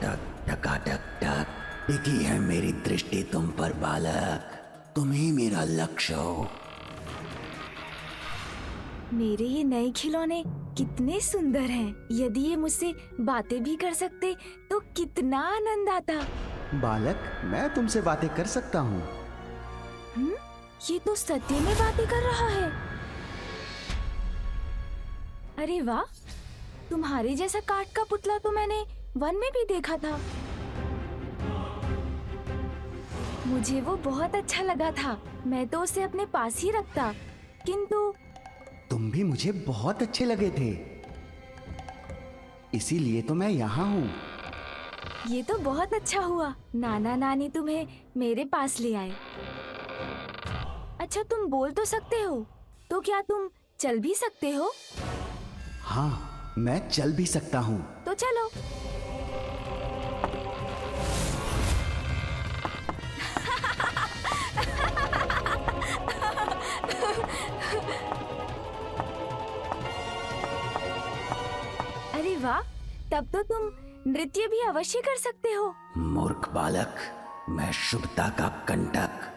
टकाटक टकाटक टक। टिकी है मेरी दृष्टि तुम पर बालक, तुम ही मेरा लक्ष्य हो। मेरे ये नए खिलौने कितने सुंदर हैं। यदि ये मुझसे बातें भी कर सकते तो कितना आनंद आता। बालक, मैं तुमसे बातें कर सकता हूँ। ये तो सत्य में बातें कर रहा है। अरे वाह, तुम्हारे जैसा काठ का पुतला तो मैंने वन में भी देखा था। मुझे वो बहुत अच्छा लगा था। मैं तो उसे अपने पास ही रखता, किंतु तुम भी मुझे बहुत अच्छे लगे थे, इसीलिए तो मैं यहाँ हूँ। ये तो बहुत अच्छा हुआ, नाना नानी तुम्हें मेरे पास ले आए। अच्छा, तुम बोल तो सकते हो, तो क्या तुम चल भी सकते हो? हाँ, मैं चल भी सकता हूँ। तो चलो। अरे वाह, तब तो तुम नृत्य भी अवश्य कर सकते हो। मूर्ख बालक, मैं शुभता का कंटक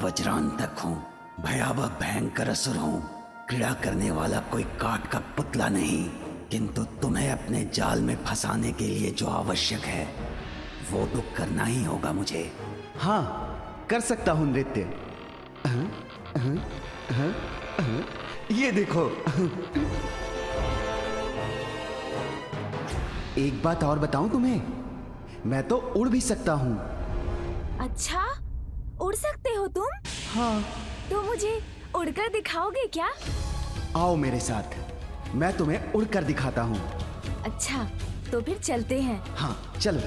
वज्रांतक हूँ, भयावह भयंकर असुर हूँ। क्रीड़ा करने वाला कोई काठ का पुतला नहीं, किंतु तुम्हें अपने जाल में फंसाने के लिए जो आवश्यक है वो तो करना ही होगा मुझे। हाँ, कर सकता हूँ नृत्य। ये देखो। एक बात और बताऊं तुम्हें, मैं तो उड़ भी सकता हूँ। अच्छा, उड़ सकते हो तुम? हाँ। तो मुझे उड़कर दिखाओगे क्या? आओ मेरे साथ, मैं तुम्हें उड़कर दिखाता हूँ। अच्छा, तो फिर चलते हैं। हाँ, चलो।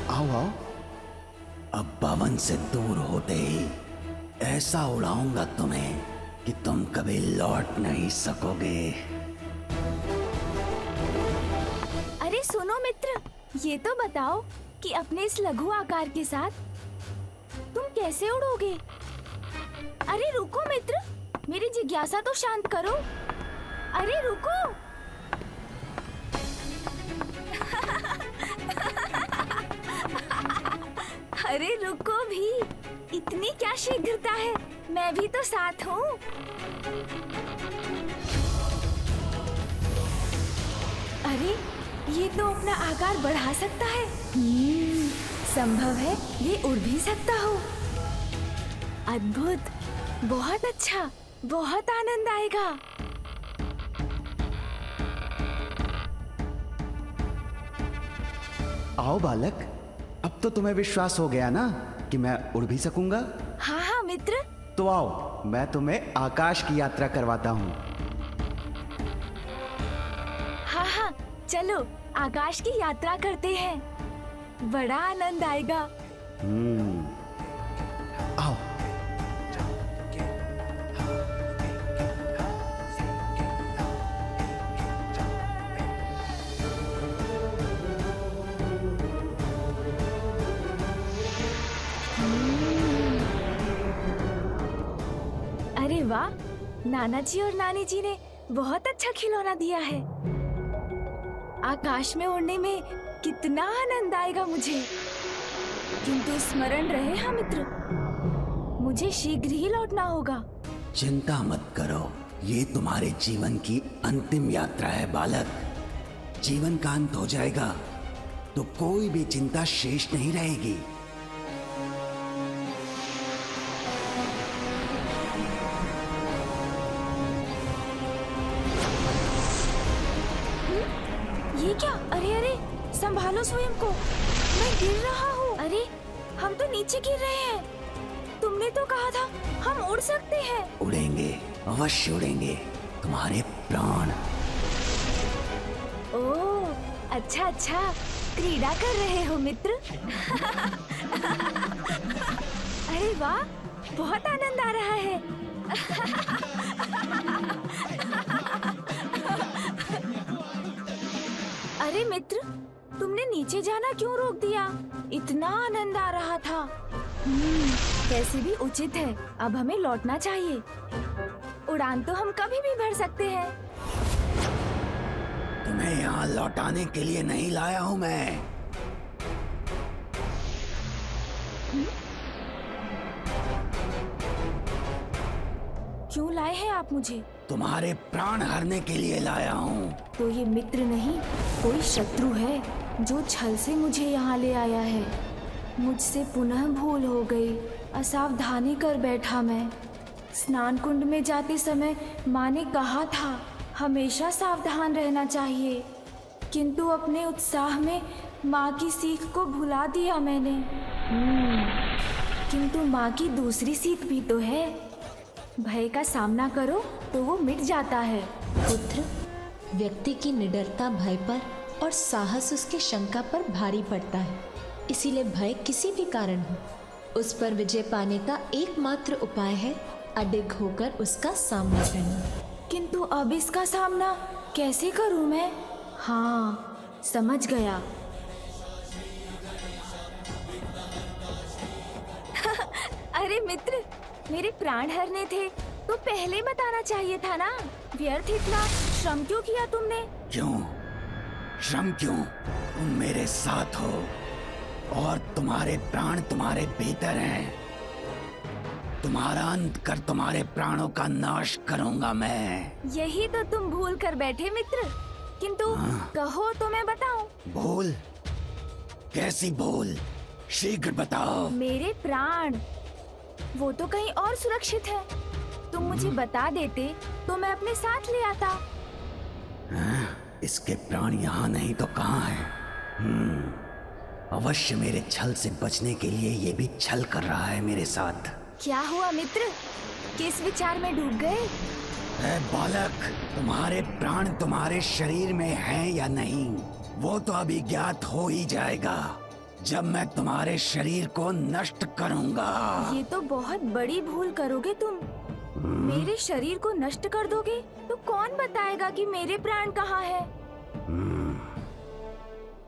आओ आओ। अब भवन से दूर होते ही ऐसा उड़ाऊंगा तुम्हें कि तुम कभी लौट नहीं सकोगे। अरे सुनो मित्र, ये तो बताओ कि अपने इस लघु आकार के साथ तुम कैसे उड़ोगे? अरे रुको मित्र, मेरी जिज्ञासा तो शांत करो। अरे रुको। अरे रुको भी, इतनी क्या शीघ्रता है? मैं भी तो साथ हूँ। अरे ये तो अपना आकार बढ़ा सकता है। संभव है ये उड़ भी सकता हो। अद्भुत, बहुत अच्छा, बहुत आनंद आएगा। आओ बालक, अब तो तुम्हें विश्वास हो गया ना कि मैं उड़ भी सकूंगा। हाँ हाँ मित्र। तो आओ, मैं तुम्हें आकाश की यात्रा करवाता हूँ। हाँ हाँ, चलो आकाश की यात्रा करते हैं, बड़ा आनंद आएगा। आओ। अरे वाह, नाना जी और नानी जी ने बहुत अच्छा खिलौना दिया है। आकाश में उड़ने में कितना आनंद आएगा मुझे। किंतु स्मरण रहे हाँ मित्र, मुझे शीघ्र ही लौटना होगा। चिंता मत करो, ये तुम्हारे जीवन की अंतिम यात्रा है बालक। जीवन का अंत हो जाएगा तो कोई भी चिंता शेष नहीं रहेगी। ये क्या? अरे अरे, संभालो स्वयं को, मैं गिर रहा हूँ। अरे हम तो नीचे गिर रहे हैं। तुमने तो कहा था हम उड़ सकते हैं। उड़ेंगे, अवश्य उड़ेंगे, तुम्हारे प्राण। ओह अच्छा अच्छा, क्रीड़ा कर रहे हो मित्र। वाह, बहुत आनंद आ रहा है। अरे मित्र, तुमने नीचे जाना क्यों रोक दिया? इतना आनंद आ रहा था। वैसे भी उचित है, अब हमें लौटना चाहिए। उड़ान तो हम कभी भी भर सकते हैं। तुम्हें यहाँ लौटाने के लिए नहीं लाया हूँ मैं। क्यों लाए हैं आप मुझे? तुम्हारे प्राण हरने के लिए लाया हूँ। तो ये मित्र नहीं, कोई शत्रु है जो छल से मुझे यहाँ ले आया है। मुझसे पुनः भूल हो गई, असावधानी कर बैठा मैं। स्नान कुंड में जाते समय माँ ने कहा था हमेशा सावधान रहना चाहिए, किंतु अपने उत्साह में माँ की सीख को भुला दिया मैंने। किंतु माँ की दूसरी सीख भी तो है, भय का सामना करो तो वो मिट जाता है। पुत्र, व्यक्ति की निडरता भय पर और साहस उसके शंका पर भारी पड़ता है। इसीलिए भय किसी भी कारण हो, उस पर विजय पाने का एकमात्र उपाय है अडिग होकर उसका सामना करना। किंतु अब इसका सामना कैसे करूं मैं? हाँ, समझ गया। अरे मित्र, मेरे प्राण हरने थे तो पहले बताना चाहिए था ना। व्यर्थ इतना श्रम क्यों किया तुमने? क्यों श्रम क्यों? तुम मेरे साथ हो और तुम्हारे प्राण तुम्हारे भीतर हैं। तुम्हारा अंत कर तुम्हारे प्राणों का नाश करूंगा मैं। यही तो तुम भूल कर बैठे मित्र। किंतु कहो तो मैं बताऊं। भूल? कैसी भूल? शीघ्र बताओ। मेरे प्राण, वो तो कहीं और सुरक्षित है। तुम मुझे बता देते तो मैं अपने साथ ले आता। इसके प्राण यहाँ नहीं तो कहाँ है? अवश्य मेरे छल से बचने के लिए ये भी छल कर रहा है मेरे साथ। क्या हुआ मित्र? किस विचार में डूब गए? ऐ बालक, तुम्हारे प्राण तुम्हारे शरीर में हैं या नहीं, वो तो अभी ज्ञात हो ही जाएगा जब मैं तुम्हारे शरीर को नष्ट करूंगा। ये तो बहुत बड़ी भूल करोगे तुम। मेरे शरीर को नष्ट कर दोगे तो कौन बताएगा कि मेरे प्राण कहाँ है?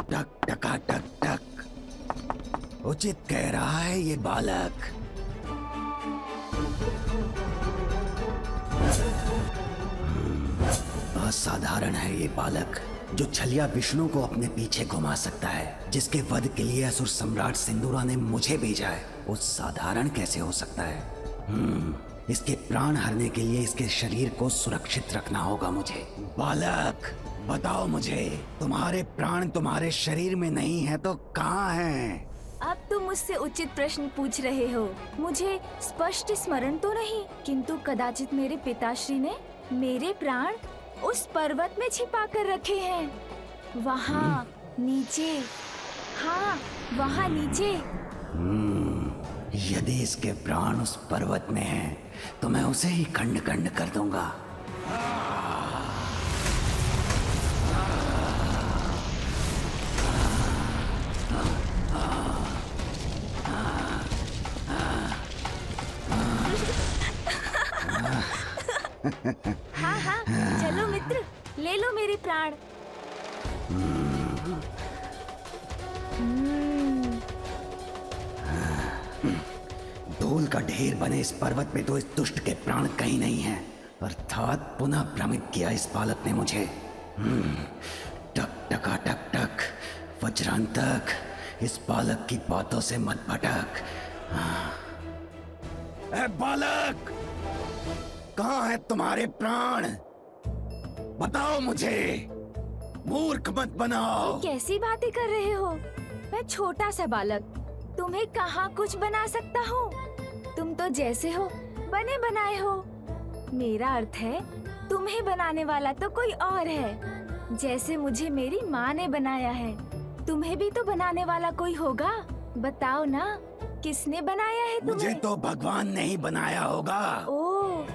टक टका टक टक, उचित कह रहा है ये बालक। असाधारण है ये बालक, जो छलिया विष्णु को अपने पीछे घुमा सकता है, जिसके वध के लिए असुर सम्राट सिंदूरा ने मुझे भेजा है। वो साधारण कैसे हो सकता है? इसके प्राण हरने के लिए इसके शरीर को सुरक्षित रखना होगा मुझे। बालक, बताओ मुझे, तुम्हारे प्राण तुम्हारे शरीर में नहीं है तो कहाँ हैं? अब तुम मुझसे उचित प्रश्न पूछ रहे हो। मुझे स्पष्ट स्मरण तो नहीं, किंतु कदाचित मेरे पिताश्री ने मेरे प्राण उस पर्वत में छिपा कर रखे हैं। वहाँ नीचे। हाँ, वहाँ नीचे। यदि इसके प्राण उस पर्वत में हैं, तो मैं उसे ही खंड खंड कर दूंगा। हाँ हाँ, चलो मित्र, ले लो मेरे प्राण। धूल का ढेर बने इस पर्वत में तो इस दुष्ट के प्राण कहीं नहीं हैं। अर्थात पुनः भ्रमित किया इस बालक ने मुझे। टक टका टक टक, वज्रांतक, इस बालक की बातों से मत भटक। ए बालक, कहाँ है तुम्हारे प्राण? बताओ मुझे, मूर्ख मत बनाओ। कैसी बातें कर रहे हो? मैं छोटा सा बालक, तुम्हें कहाँ कुछ बना सकता हूँ? तुम तो जैसे हो बने बनाए हो। मेरा अर्थ है तुम्हें बनाने वाला तो कोई और है। जैसे मुझे मेरी माँ ने बनाया है, तुम्हें भी तो बनाने वाला कोई होगा। बताओ ना, किसने बनाया है तुम्हें? मुझे तो भगवान ने ही बनाया होगा। ओह,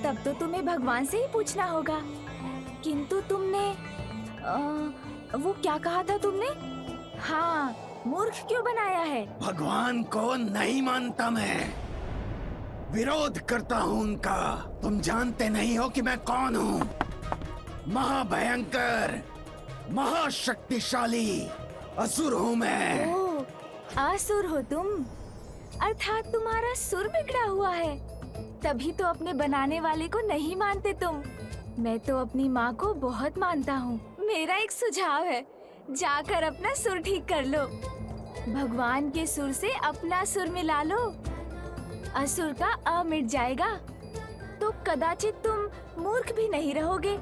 तब तो तुम्हें भगवान से ही पूछना होगा। किंतु तुमने वो क्या कहा था तुमने? हाँ, मूर्ख क्यों बनाया है? भगवान को नहीं मानता मैं, विरोध करता हूँ उनका। तुम जानते नहीं हो कि मैं कौन हूँ? महाभयंकर, महाशक्तिशाली असुर हूँ मैं। ओह, असुर हो तुम, अर्थात तुम्हारा सुर बिगड़ा हुआ है, तभी तो अपने बनाने वाले को नहीं मानते तुम। मैं तो अपनी माँ को बहुत मानता हूँ। मेरा एक सुझाव है, जाकर अपना सुर ठीक कर लो। भगवान के सुर से अपना सुर मिला लो, असुर का अ मिट जाएगा, तो कदाचित तुम मूर्ख भी नहीं रहोगे।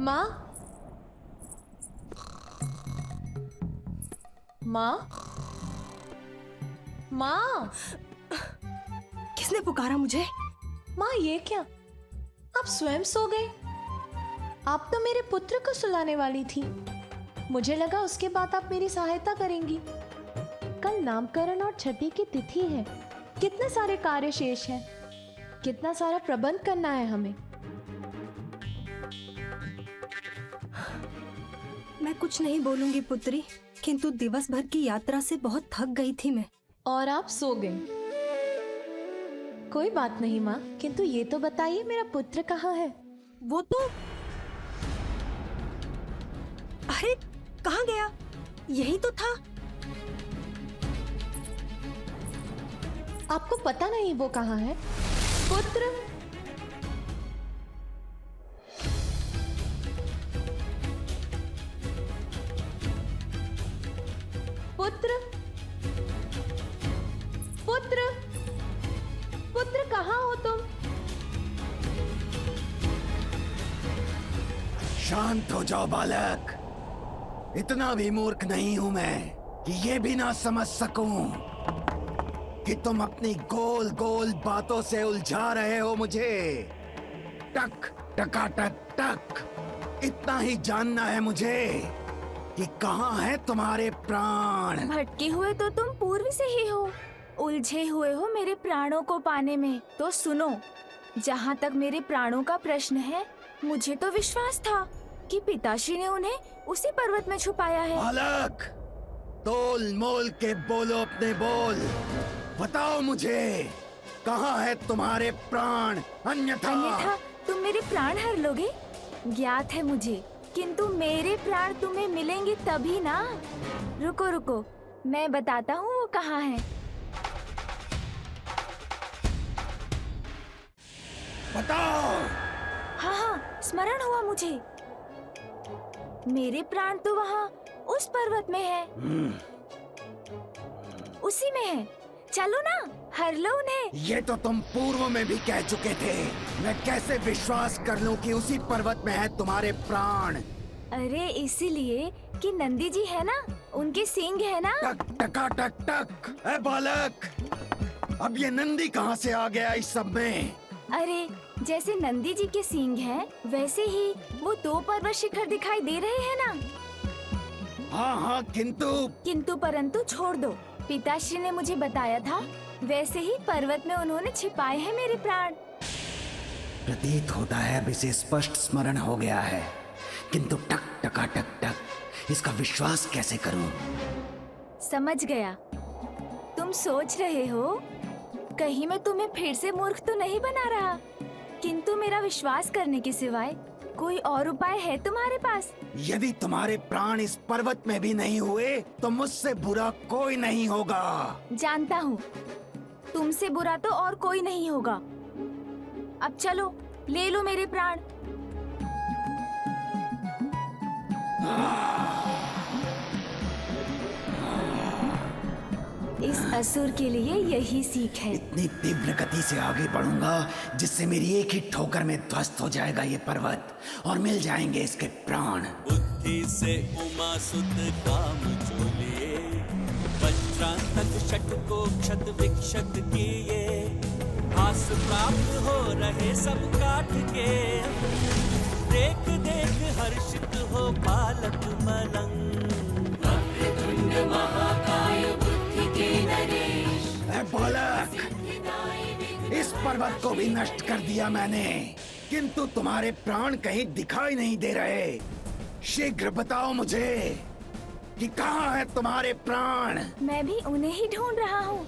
माँ, माँ, माँ, किसने पुकारा मुझे? माँ ये क्या? आप स्वयं सो गए? आप तो मेरे पुत्र को सुलाने वाली थी। मुझे लगा उसके बाद आप मेरी सहायता करेंगी। कल नामकरण और छठी की तिथि है, कितने सारे कार्य शेष हैं, कितना सारा प्रबंध करना है हमें। मैं कुछ नहीं बोलूंगी पुत्री, किंतु दिवस भर की यात्रा से बहुत थक गई थी मैं। और आप सो गई। कोई बात नहीं माँ, किंतु ये तो बताइए मेरा पुत्र कहाँ है? वो तो, अरे कहाँ गया? यही तो था। आपको पता नहीं वो कहाँ है? पुत्र, पुत्र, पुत्र, पुत्र कहाँ हो तुम? शांत हो जाओ बालक, इतना भी मूर्ख नहीं हूं मैं कि ये भी ना समझ सकूं कि तुम अपनी गोल गोल बातों से उलझा रहे हो मुझे। टक टकाटक टक, इतना ही जानना है मुझे कि कहाँ है तुम्हारे प्राण। भटके हुए तो तुम पूर्व से ही हो, उलझे हुए हो मेरे प्राणों को पाने में। तो सुनो, जहाँ तक मेरे प्राणों का प्रश्न है, मुझे तो विश्वास था कि पिताश्री ने उन्हें उसी पर्वत में छुपाया है। बालक, तोल मोल के बोलो अपने बोल। बताओ मुझे, कहाँ है तुम्हारे प्राण? अन्यथा तुम मेरे प्राण हर लोगे, ज्ञात है मुझे, किंतु मेरे प्राण तुम्हें मिलेंगे तभी ना। रुको रुको, मैं बताता हूँ वो कहाँ है। बताओ। हाँ हाँ, स्मरण हुआ मुझे। मेरे प्राण तो वहाँ उस पर्वत में है, उसी में है। चलो ना, हर लो उन्हें। ये तो तुम पूर्व में भी कह चुके थे। मैं कैसे विश्वास कर लूं कि उसी पर्वत में है तुम्हारे प्राण? अरे इसीलिए कि नंदी जी है ना, उनके सींग है ना। टक टका टक टक। ए बालक, अब ये नंदी कहाँ से आ गया इस सब में? अरे जैसे नंदी जी के सींग हैं, वैसे ही वो 2 पर्वत शिखर दिखाई दे रहे हैं ना। हाँ हाँ, किंतु परंतु छोड़ दो। पिताश्री ने मुझे बताया था, वैसे ही पर्वत में उन्होंने छिपाए हैं मेरे प्राण। प्रतीत होता है अब इसे स्पष्ट स्मरण हो गया है, किंतु टक टका टक टक, इसका विश्वास कैसे करूं? समझ गया, तुम सोच रहे हो कहीं मैं तुम्हें फिर से मूर्ख तो नहीं बना रहा, किंतु मेरा विश्वास करने के सिवाय कोई और उपाय है तुम्हारे पास? यदि तुम्हारे प्राण इस पर्वत में भी नहीं हुए तो मुझसे बुरा कोई नहीं होगा। जानता हूँ, तुमसे बुरा तो और कोई नहीं होगा। अब चलो, ले लो मेरे प्राण। इस असुर के लिए यही सीख है। इतनी तीव्र गति से आगे बढ़ूंगा जिससे मेरी एक ही ठोकर में ध्वस्त हो जाएगा ये पर्वत और मिल जाएंगे इसके प्राण। बुद्धि से उमा सुत काम चोले, वज्रांतक शठ को क्षत विक्षत किए, हास प्राप्त हो रहे सब काट के, देख देख हर्षित हो बालक मलंग। वक्रतुंड महाकाय बुद्धि के नरेश, बालक, इस पर्वत को भी नष्ट कर दिया मैंने। किंतु तुम्हारे प्राण कहीं दिखाई नहीं दे रहे। शीघ्र बताओ मुझे कि कहाँ है तुम्हारे प्राण। मैं भी उन्हें ही ढूंढ रहा हूँ।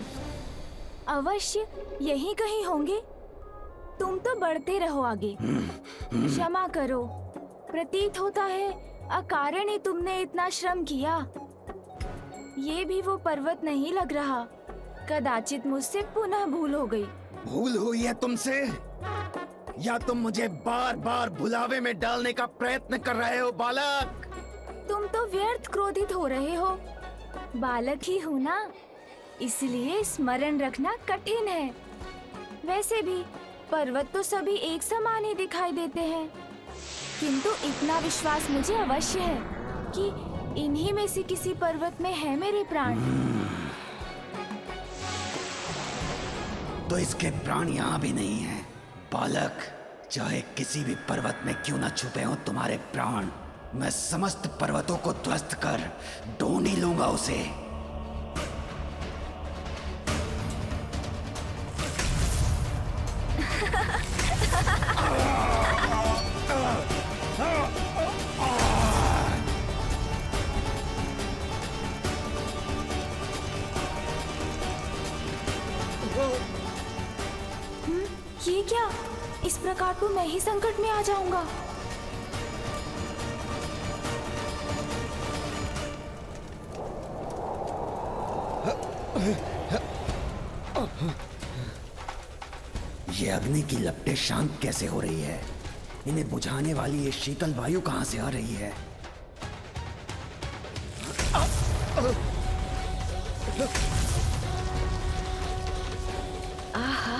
अवश्य यहीं कहीं होंगे। तुम तो बढ़ते रहो आगे। क्षमा करो, प्रतीत होता है अकारण ही तुमने इतना श्रम किया। ये भी वो पर्वत नहीं लग रहा। कदाचित मुझसे पुनः भूल हो गई। भूल हुई है तुमसे, या तुम मुझे बार बार भुलावे में डालने का प्रयत्न कर रहे हो बालक? तुम तो व्यर्थ क्रोधित हो रहे हो। बालक ही हूँ ना, इसलिए स्मरण रखना कठिन है। वैसे भी पर्वत तो सभी एक समान ही दिखाई देते हैं, किंतु इतना विश्वास मुझे अवश्य है कि इन्हीं में से किसी पर्वत में है मेरे प्राण। तो इसके प्राण यहाँ भी नहीं है बालक। चाहे किसी भी पर्वत में क्यों न छुपे हो तुम्हारे प्राण, मैं समस्त पर्वतों को ध्वस्त कर ढूंढ ही लूंगा उसे। ये क्या? इस प्रकार तो मैं ही संकट में आ जाऊंगा। ये अग्नि की लपटें शांत कैसे हो रही है? इन्हें बुझाने वाली ये शीतल वायु कहाँ से आ रही है? आहा,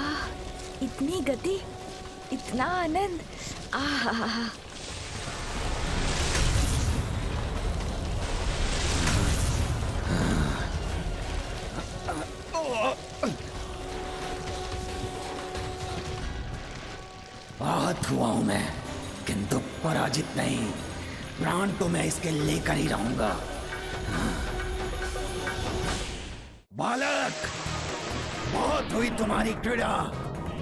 इतनी गति, इतना आनंद। आहा, आहत हुआ हूं मैं, किंतु पराजित नहीं। प्राण तो मैं इसके लेकर ही रहूंगा। बालक, बहुत हुई तुम्हारी क्रीड़ा।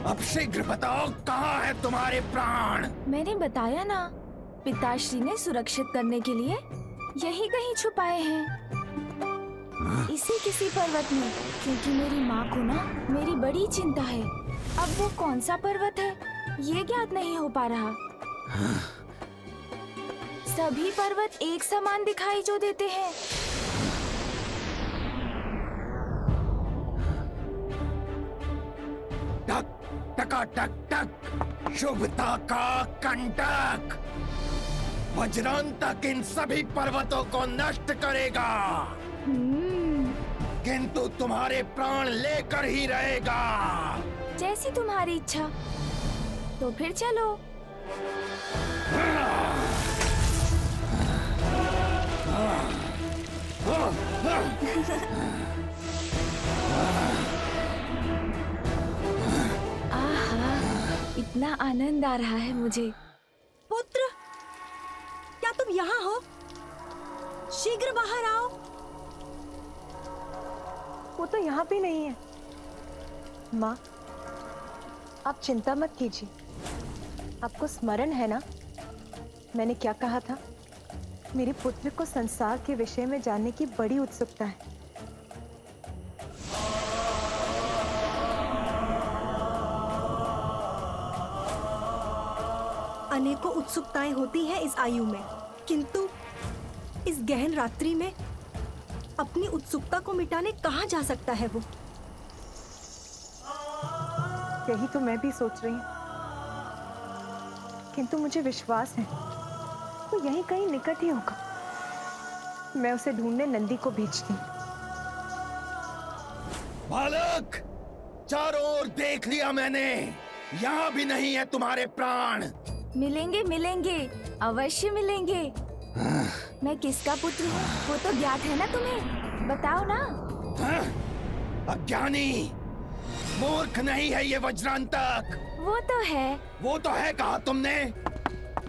अब शीघ्र बताओ कहाँ है तुम्हारे प्राण। मैंने बताया ना, पिताश्री ने सुरक्षित करने के लिए यही कहीं छुपाए हैं, इसी किसी पर्वत में। क्योंकि मेरी माँ को ना मेरी बड़ी चिंता है। अब वो कौन सा पर्वत है ये ज्ञात नहीं हो पा रहा। सभी पर्वत एक समान दिखाई जो देते हैं। टक टका टक टक, शुभता का कंटक वज्रांतक इन सभी पर्वतों को नष्ट करेगा, किंतु तुम्हारे प्राण लेकर ही रहेगा। जैसी तुम्हारी इच्छा। तो फिर चलो। आहा, इतना आनंद आ रहा है मुझे। पुत्र, क्या तुम यहाँ हो? शीघ्र बाहर आओ। वो तो यहाँ भी नहीं है। माँ, आप चिंता मत कीजिए। आपको स्मरण है ना, मैंने क्या कहा था? मेरे पुत्र को संसार के विषय में जानने की बड़ी उत्सुकता है। अनेकों उत्सुकताएं होती हैं इस आयु में, किंतु इस गहन रात्रि में अपनी उत्सुकता को मिटाने कहाँ जा सकता है वो? यही तो मैं भी सोच रही हूँ, किंतु मुझे विश्वास है वो यहीं कहीं निकट ही होगा। मैं उसे ढूंढने नंदी को भेजती हूँ। बालक, चारों ओर देख लिया मैंने, यहाँ भी नहीं है तुम्हारे प्राण। मिलेंगे मिलेंगे, अवश्य मिलेंगे। मैं किसका पुत्र हूँ वो तो ज्ञात है ना तुम्हें, बताओ ना। अज्ञानी, मूर्ख नहीं है ये वज्रांतक। वो तो है कहा तुमने?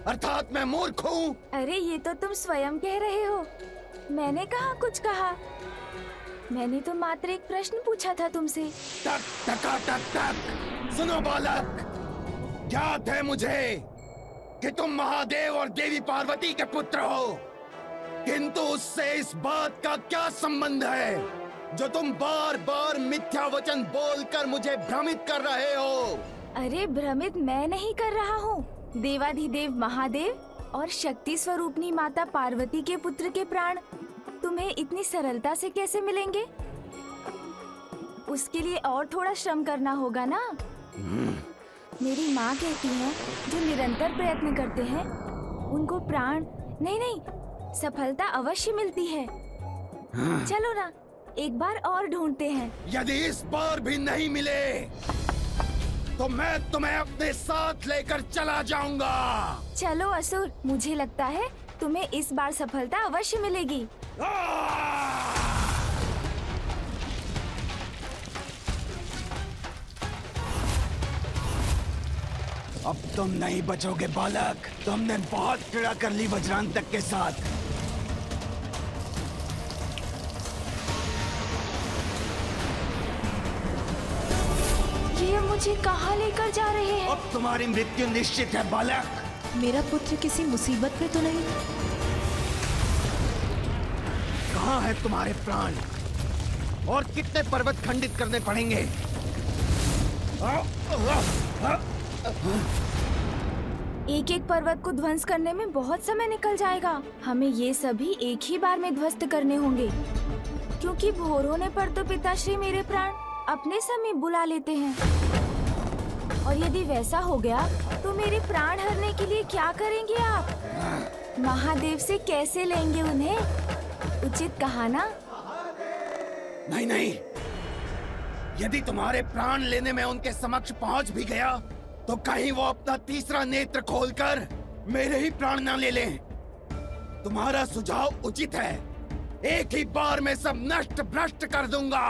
अर्थात मैं मूर्ख हूँ? अरे ये तो तुम स्वयं कह रहे हो, मैंने कहा कुछ कहा। मैंने तो मात्र एक प्रश्न पूछा था तुमसे। टक टका टक टक। सुनो बालक, ज्ञात है मुझे कि तुम महादेव और देवी पार्वती के पुत्र हो, किंतु उससे इस बात का क्या संबंध है जो तुम बार बार मिथ्या वचन बोलकर मुझे भ्रमित कर रहे हो? अरे भ्रमित मैं नहीं कर रहा हूँ। देवाधिदेव महादेव और शक्ति स्वरूपनी माता पार्वती के पुत्र के प्राण तुम्हें इतनी सरलता से कैसे मिलेंगे? उसके लिए और थोड़ा श्रम करना होगा ना। मेरी माँ कहती है जो निरंतर प्रयत्न करते हैं उनको प्राण नहीं सफलता अवश्य मिलती है। चलो ना एक बार और ढूंढते हैं। यदि इस बार भी नहीं मिले तो मैं तुम्हें अपने साथ लेकर चला जाऊंगा। चलो असुर, मुझे लगता है तुम्हें इस बार सफलता अवश्य मिलेगी। अब तुम नहीं बचोगे बालक, तुमने बहुत क्रीड़ा कर ली वज्रांतक के साथ। ये मुझे कहाँ लेकर जा रहे हैं? अब तुम्हारी मृत्यु निश्चित है बालक। मेरा पुत्र किसी मुसीबत में तो नहीं? कहाँ है तुम्हारे प्राण? और कितने पर्वत खंडित करने पड़ेंगे? एक एक पर्वत को ध्वंस करने में बहुत समय निकल जाएगा। हमें ये सभी एक ही बार में ध्वस्त करने होंगे, क्योंकि भोर होने पर तो पिताश्री मेरे प्राण अपने समय बुला लेते हैं। और यदि वैसा हो गया तो मेरे प्राण हरने के लिए क्या करेंगे आप? महादेव से कैसे लेंगे उन्हें? उचित कहा ना? नहीं, यदि तुम्हारे प्राण लेने में उनके समक्ष पहुंच भी गया तो कहीं वो अपना तीसरा नेत्र खोलकर मेरे ही प्राण ना ले लें। तुम्हारा सुझाव उचित है, एक ही बार में सब नष्ट भ्रष्ट कर दूंगा।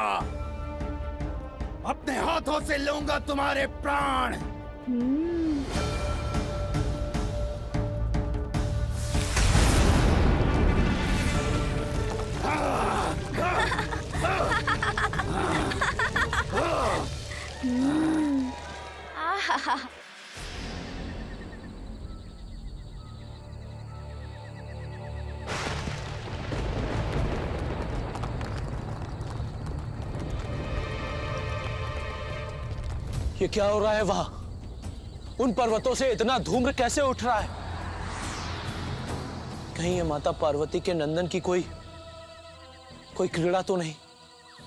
अपने हाथों से लूंगा तुम्हारे प्राण। ये क्या हो रहा है वहां? उन पर्वतों से इतना धूम्र कैसे उठ रहा है? कहीं ये माता पार्वती के नंदन की कोई क्रीड़ा तो नहीं?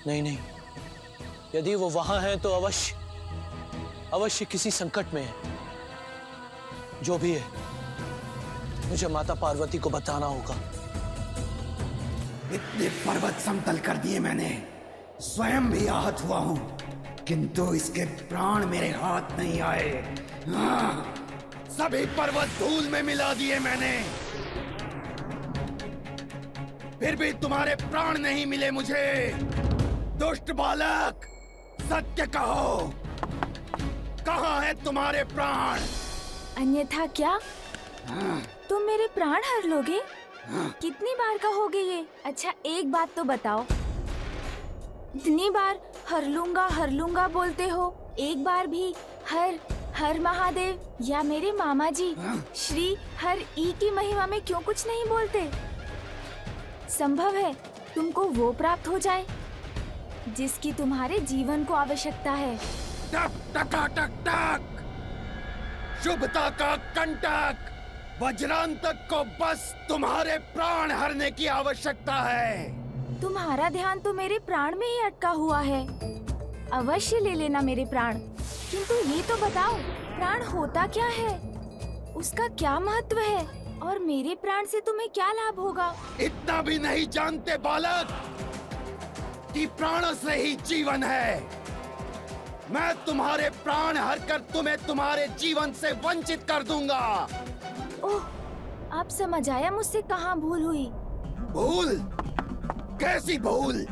नहीं, यदि वो वहां है तो अवश्य किसी संकट में है। जो भी है मुझे माता पार्वती को बताना होगा। इतने पर्वत समतल कर दिए मैंने, स्वयं भी आहत हुआ हूं, किंतु इसके प्राण मेरे हाथ नहीं आए। हाँ, सभी पर्वत धूल में मिला दिए मैंने, फिर भी तुम्हारे प्राण नहीं मिले मुझे। दुष्ट बालक, सत्य कहो, कहाँ है तुम्हारे प्राण? अन्यथा क्या तुम मेरे प्राण हर लोगे? कितनी बार कहोगे ये? अच्छा एक बात तो बताओ, इतनी बार हर लूंगा बोलते हो, एक बार भी हर महादेव या मेरे मामा जी श्री हर ई की महिमा में क्यों कुछ नहीं बोलते? संभव है तुमको वो प्राप्त हो जाए जिसकी तुम्हारे जीवन को आवश्यकता है। टक टका टक टक, शुभता का कंटक, वज्रांतक को बस तुम्हारे प्राण हरने की आवश्यकता है। तुम्हारा ध्यान तो मेरे प्राण में ही अटका हुआ है। अवश्य ले लेना मेरे प्राण, किंतु ये तो बताओ प्राण होता क्या है, उसका क्या महत्व है और मेरे प्राण से तुम्हें क्या लाभ होगा? इतना भी नहीं जानते बालक कि प्राणों से ही जीवन है। मैं तुम्हारे प्राण हर कर तुम्हें तुम्हारे जीवन से वंचित कर दूंगा। ओह, आप समझ आया मुझसे कहाँ भूल हुई? भूल? कैसी भूल?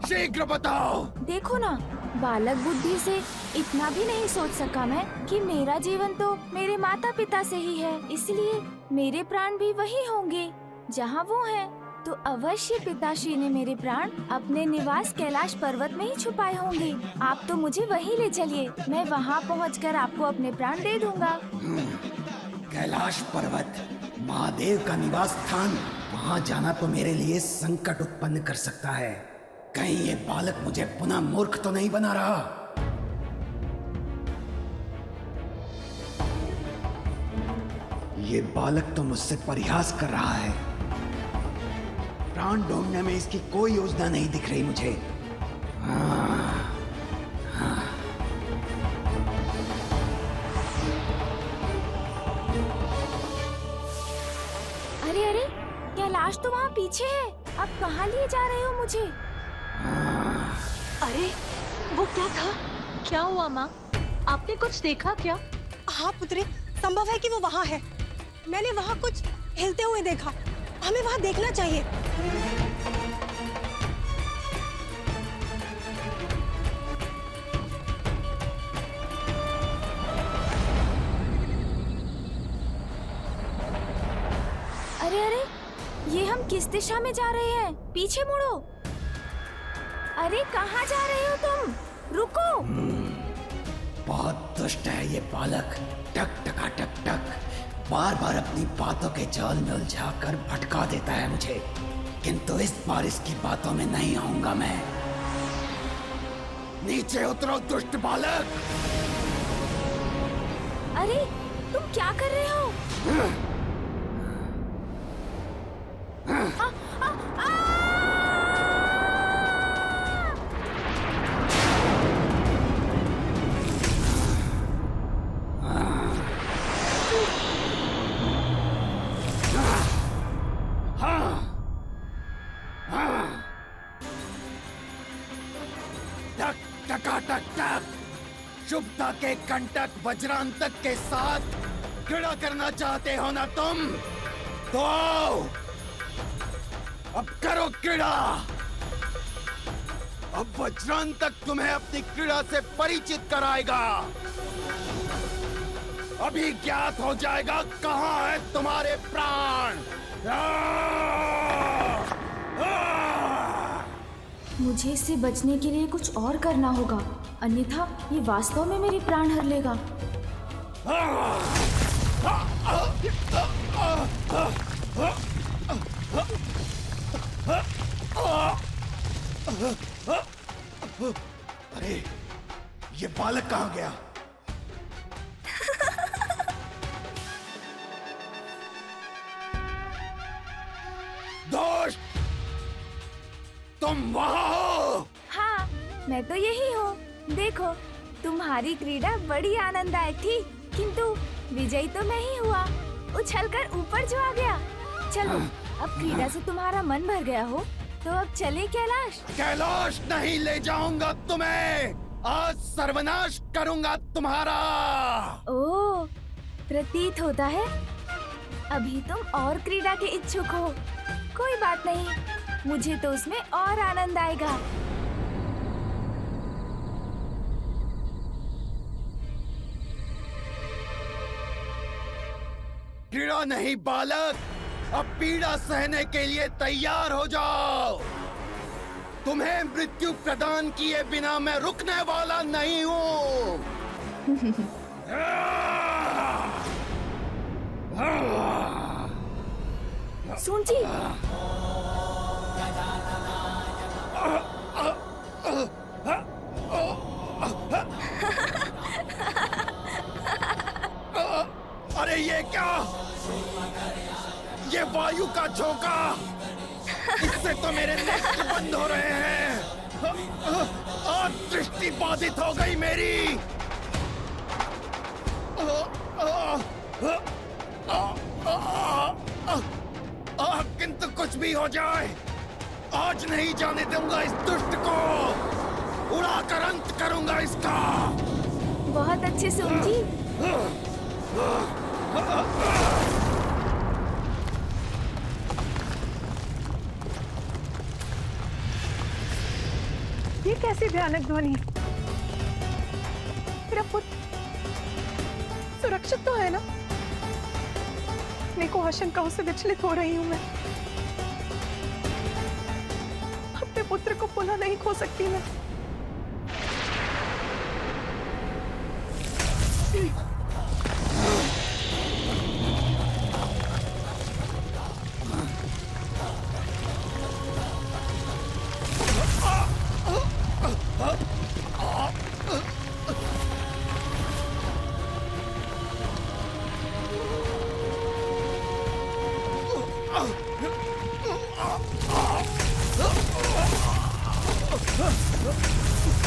शीघ्र बताओ। देखो ना, बालक बुद्धि से इतना भी नहीं सोच सका मैं कि मेरा जीवन तो मेरे माता पिता से ही है, इसलिए मेरे प्राण भी वही होंगे जहाँ वो हैं। तो अवश्य पिताश्री ने मेरे प्राण अपने निवास कैलाश पर्वत में ही छुपाए होंगे। आप तो मुझे वहीं ले चलिए, मैं वहाँ पहुँचकर आपको अपने प्राण दे दूंगा। कैलाश पर्वत महादेव का निवास स्थान, वहाँ जाना तो मेरे लिए संकट उत्पन्न कर सकता है। कहीं ये बालक मुझे पुनः मूर्ख तो नहीं बना रहा। ये बालक तो मुझसे परिहास कर रहा है। प्राण ढूंढने में इसकी कोई योजना नहीं दिख रही मुझे। अरे अरे, कैलाश तो वहाँ पीछे है। अब कहाँ लिए जा रहे हो मुझे? अरे वो क्या था? क्या हुआ माँ? आपने कुछ देखा क्या? हाँ पुत्री, संभव है कि वो वहाँ है। मैंने वहाँ कुछ हिलते हुए देखा। हमें वहाँ देखना चाहिए। अरे अरे, ये हम किस दिशा में जा रहे हैं? पीछे मुड़ो। अरे कहाँ जा रहे हो तुम? रुको। बहुत दुष्ट है ये बालक। टक टका टक टक बार बार अपनी बातों के जाल में उलझाकर भटका देता है मुझे, किंतु इस बार इसकी बातों में नहीं आऊंगा मैं। नीचे उतरो दुष्ट बालक। अरे तुम क्या कर रहे हो? शुभता के कंटक वज्रांतक के साथ क्रीड़ा करना चाहते हो ना तुम? तो आओ, अब करो क्रीड़ा। अब वज्रांतक तुम्हें अपनी क्रीड़ा से परिचित कराएगा। अभी ज्ञात हो जाएगा कहाँ है तुम्हारे प्राण। मुझे इससे बचने के लिए कुछ और करना होगा, अन्यथा ये वास्तव में मेरे प्राण हर लेगा। अरे ये बालक कहाँ गया? दोस्त, तुम वहाँ हो? हाँ, मैं तो यही हूँ। देखो, तुम्हारी क्रीड़ा बड़ी आनंददायक थी, किंतु विजयी तो मैं ही हुआ, उछलकर ऊपर जो आ गया। चलो, अब क्रीड़ा से तुम्हारा मन भर गया हो, तो अब चले कैलाश। कैलाश नहीं ले जाऊंगा तुम्हें। आज सर्वनाश करूंगा तुम्हारा। ओह, प्रतीत होता है अभी तुम और क्रीड़ा के इच्छुक हो। कोई बात नहीं, मुझे तो उसमें और आनंद आएगा। क्रीड़ा नहीं बालक, अब पीड़ा सहने के लिए तैयार हो जाओ। तुम्हें मृत्यु प्रदान किए बिना मैं रुकने वाला नहीं हूँ। सुनजी, अरे ये क्या? ये वायु का झोंका, इससे तो मेरे नेत्र बंद हो रहे हैं। आज दृष्टि बाधित हो गई मेरी। किंतु कुछ भी हो जाए, आज नहीं जाने दूंगा इस दुष्ट को। उड़ाकर अंत करूंगा इसका। बहुत अच्छे सुनजी। ये कैसी भयानक ध्वनि? मेरा पुत्र सुरक्षित तो है ना? मेरे को आशंकाओं से विचलित हो रही हूँ मैं। पुत्र को पुनः नहीं खो सकती मैं।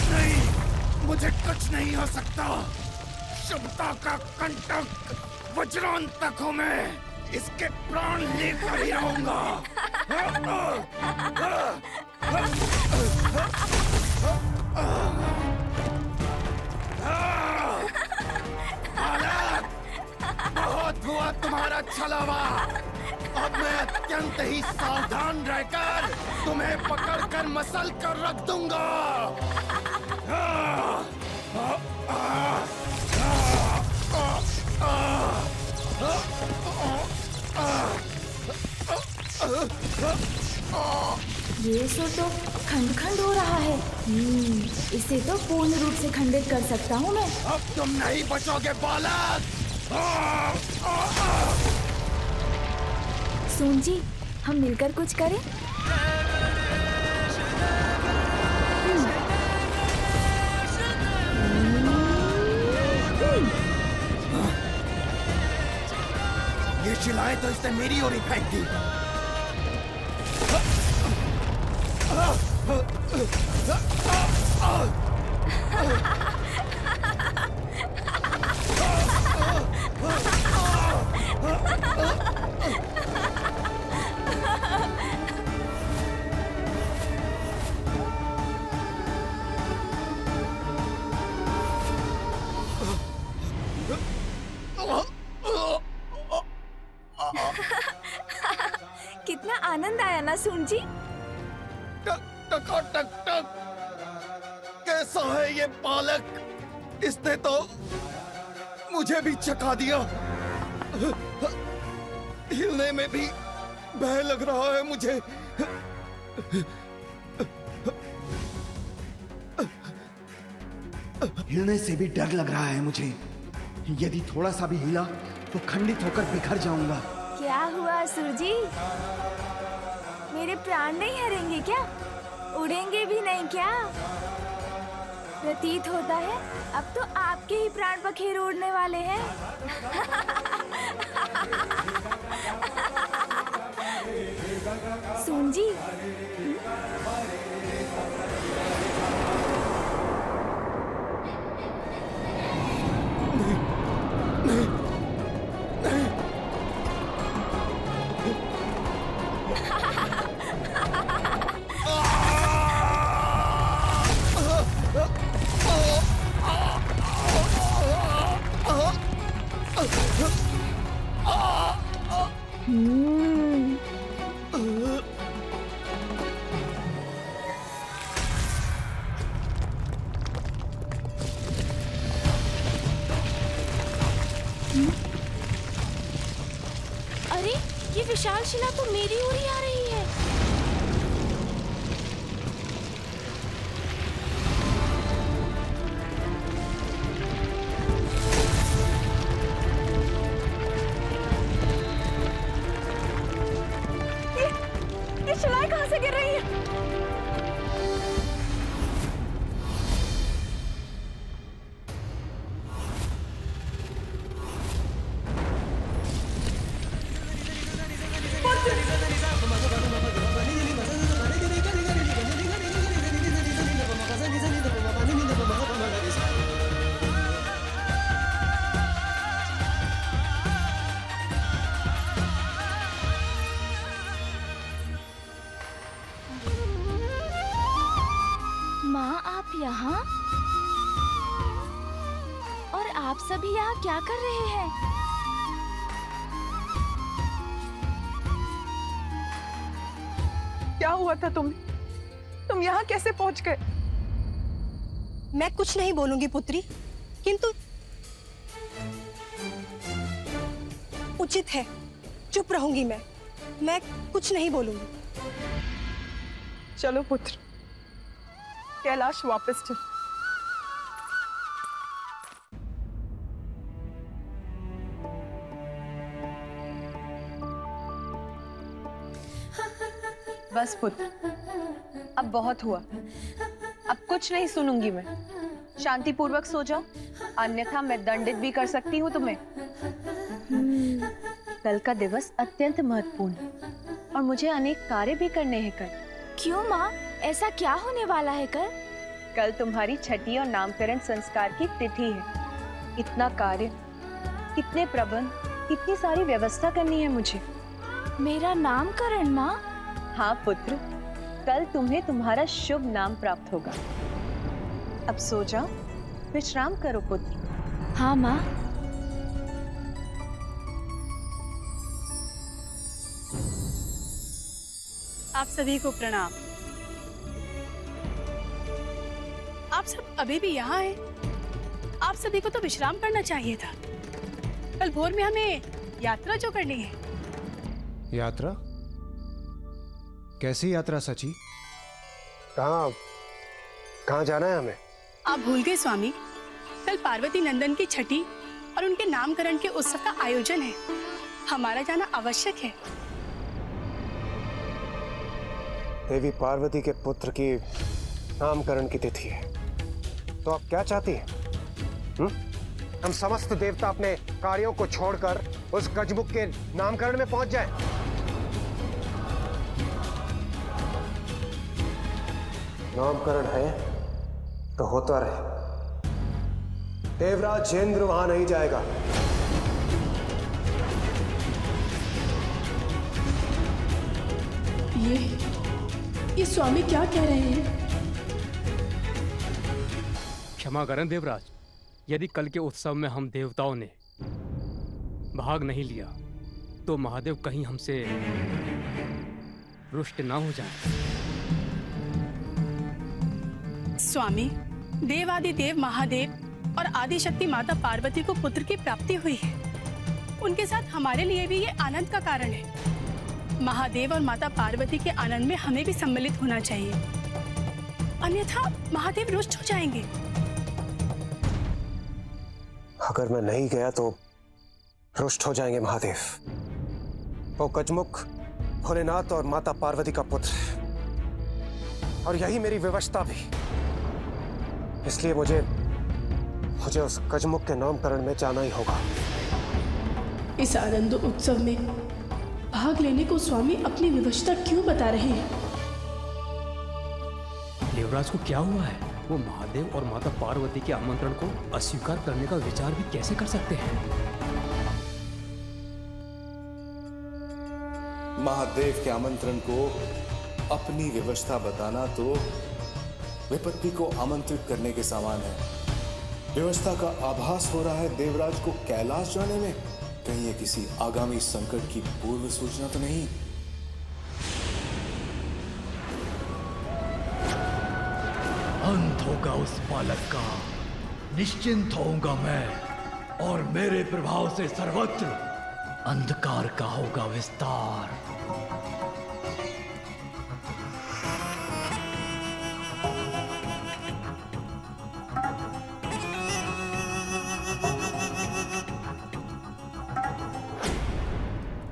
नहीं, मुझे कुछ नहीं हो सकता। शुभता का कंटक वज्रांतक हूं मैं, इसके प्राण लेकर ही रहूंगा। बहुत हुआ तुम्हारा छलावा। अब मैं अत्यंत ही सावधान रहकर तुम्हें पकड़कर मसल कर रख दूंगा। ये सो तो खंड खंड हो रहा है। इसे तो पूर्ण रूप से खंडित कर सकता हूँ मैं। अब तुम नहीं बचोगे बालक। सोन जी, हम मिलकर कुछ करें। ये शिलाएं तो इसने मेरी ओर ही फेंक दी। कितना आनंद आया ना सोन जी। टक टक टक। कैसा है ये बालक? इसने तो मुझे भी चका दिया। हिलने में भी भय लग रहा है मुझे। हिलने से भी डर लग रहा है मुझे। यदि थोड़ा सा भी हिला तो खंडित होकर बिखर जाऊंगा। क्या हुआ असुर जी? मेरे प्राण नहीं हरेंगे क्या? उड़ेंगे भी नहीं क्या? प्रतीत होता है अब तो आपके ही प्राण पखेरु उड़ने वाले हैं। सोन जी, अरे ये विशाल शिला तो मेरी ओर ही आ रही है। ये शिलाएं कहाँ से गिर रही है? माँ, आप यहाँ? और आप सभी यहाँ क्या कर रहे हैं? क्या हुआ था तुम्हें? तुम यहाँ कैसे पहुँच गए? मैं कुछ नहीं बोलूंगी पुत्री, किंतु उचित है, चुप रहूंगी मैं कुछ नहीं बोलूंगी। चलो पुत्र, कैलाश वापस चल। बस पुत्र, अब बहुत हुआ। अब कुछ नहीं सुनूंगी मैं। शांतिपूर्वक सो जाओ, अन्यथा मैं दंडित भी कर सकती हूँ तुम्हें। कल का दिवस अत्यंत महत्वपूर्ण है और मुझे अनेक कार्य भी करने हैं कल। क्यों माँ, ऐसा क्या होने वाला है कल? कल तुम्हारी छठी और नामकरण संस्कार की तिथि है। इतना कार्य, कितने प्रबंध, कितनी सारी व्यवस्था करनी है मुझे। मेरा नामकरण माँ? हाँ पुत्र, कल तुम्हें तुम्हारा शुभ नाम प्राप्त होगा। अब सो जाओ, विश्राम करो पुत्र। हाँ माँ। आप सभी को प्रणाम। आप सब अभी भी यहाँ हैं? आप सभी को तो विश्राम करना चाहिए था। कल भोर में हमें यात्रा जो करनी है। यात्रा? कैसी यात्रा सची? कहाँ जाना है हमें? आप भूल गए स्वामी, कल पार्वती नंदन की छठी और उनके नामकरण के उत्सव का आयोजन है। हमारा जाना आवश्यक है। देवी पार्वती के पुत्र की नामकरण की तिथि है, तो आप क्या चाहती हैं? हम समस्त देवता अपने कार्यों को छोड़कर उस गजमुख के नामकरण में पहुंच जाएं। नामकरण है तो होता रहे। देवराज इंद्र वहां नहीं जाएगा। ये स्वामी क्या कह रहे हैं? क्षमा करें देवराज, यदि कल के उत्सव में हम देवताओं ने भाग नहीं लिया तो महादेव कहीं हमसे रुष्ट ना हो जाए। स्वामी, देवादिदेव महादेव और आदिशक्ति माता पार्वती को पुत्र की प्राप्ति हुई है। उनके साथ हमारे लिए भी ये आनंद का कारण है। महादेव और माता पार्वती के आनंद में हमें भी सम्मिलित होना चाहिए, अन्यथा महादेव रुष्ट हो जाएंगे। अगर मैं नहीं गया तो रुष्ट हो जाएंगे महादेव। वो गजमुख भोलेनाथ और माता पार्वती का पुत्र है और यही मेरी विवशता भी। इसलिए मुझे उस गजमुख के नामकरण में जाना ही होगा। इस आनंद उत्सव में भाग लेने को स्वामी अपनी विवशता क्यों बता रहे हैं? देवराज को क्या हुआ है? वो महादेव और माता पार्वती के आमंत्रण को अस्वीकार करने का विचार भी कैसे कर सकते हैं? महादेव के आमंत्रण को अपनी विवशता बताना तो विपत्ति को आमंत्रित करने के समान है। व्यवस्था का आभास हो रहा है देवराज को कैलाश जाने में। कहीं ये किसी आगामी संकट की पूर्व सूचना तो नहीं? अंत होगा उस बालक का, निश्चिंत होऊंगा मैं, और मेरे प्रभाव से सर्वत्र अंधकार का होगा विस्तार।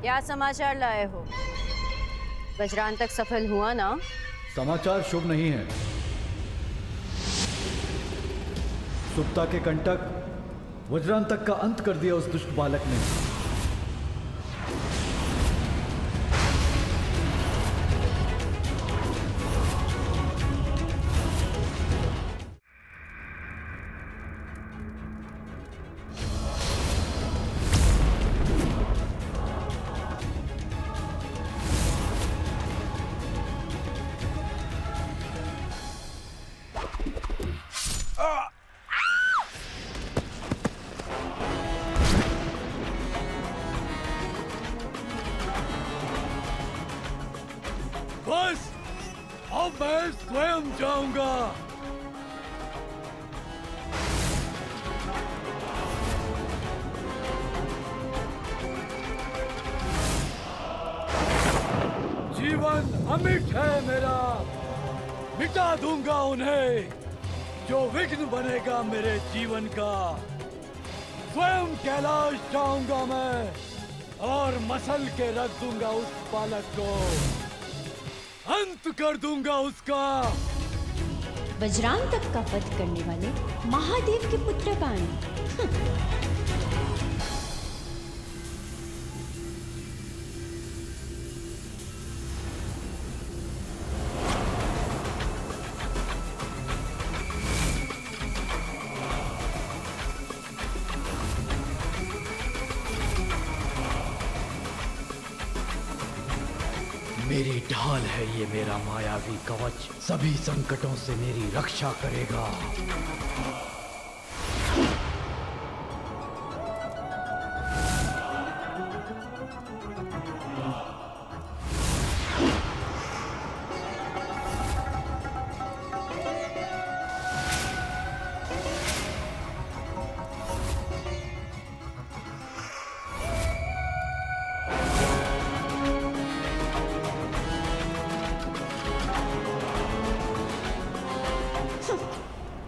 क्या समाचार लाए हो? वज्रांतक सफल हुआ ना? समाचार शुभ नहीं है। सुप्ता के कंटक वज्रांतक का अंत कर दिया उस दुष्ट बालक ने। बस अब मैं स्वयं जाऊंगा। जीवन अमिट है मेरा, मिटा दूंगा उन्हें जो विघ्न बनेगा मेरे जीवन का। स्वयं कैलाश जाऊंगा मैं और मसल के रख दूंगा उस बालक को, अंत कर दूंगा उसका। वज्रांतक का वध करने वाले महादेव के पुत्र बाण। मेरी ढाल है ये मेरा मायावी कवच, सभी संकटों से मेरी रक्षा करेगा।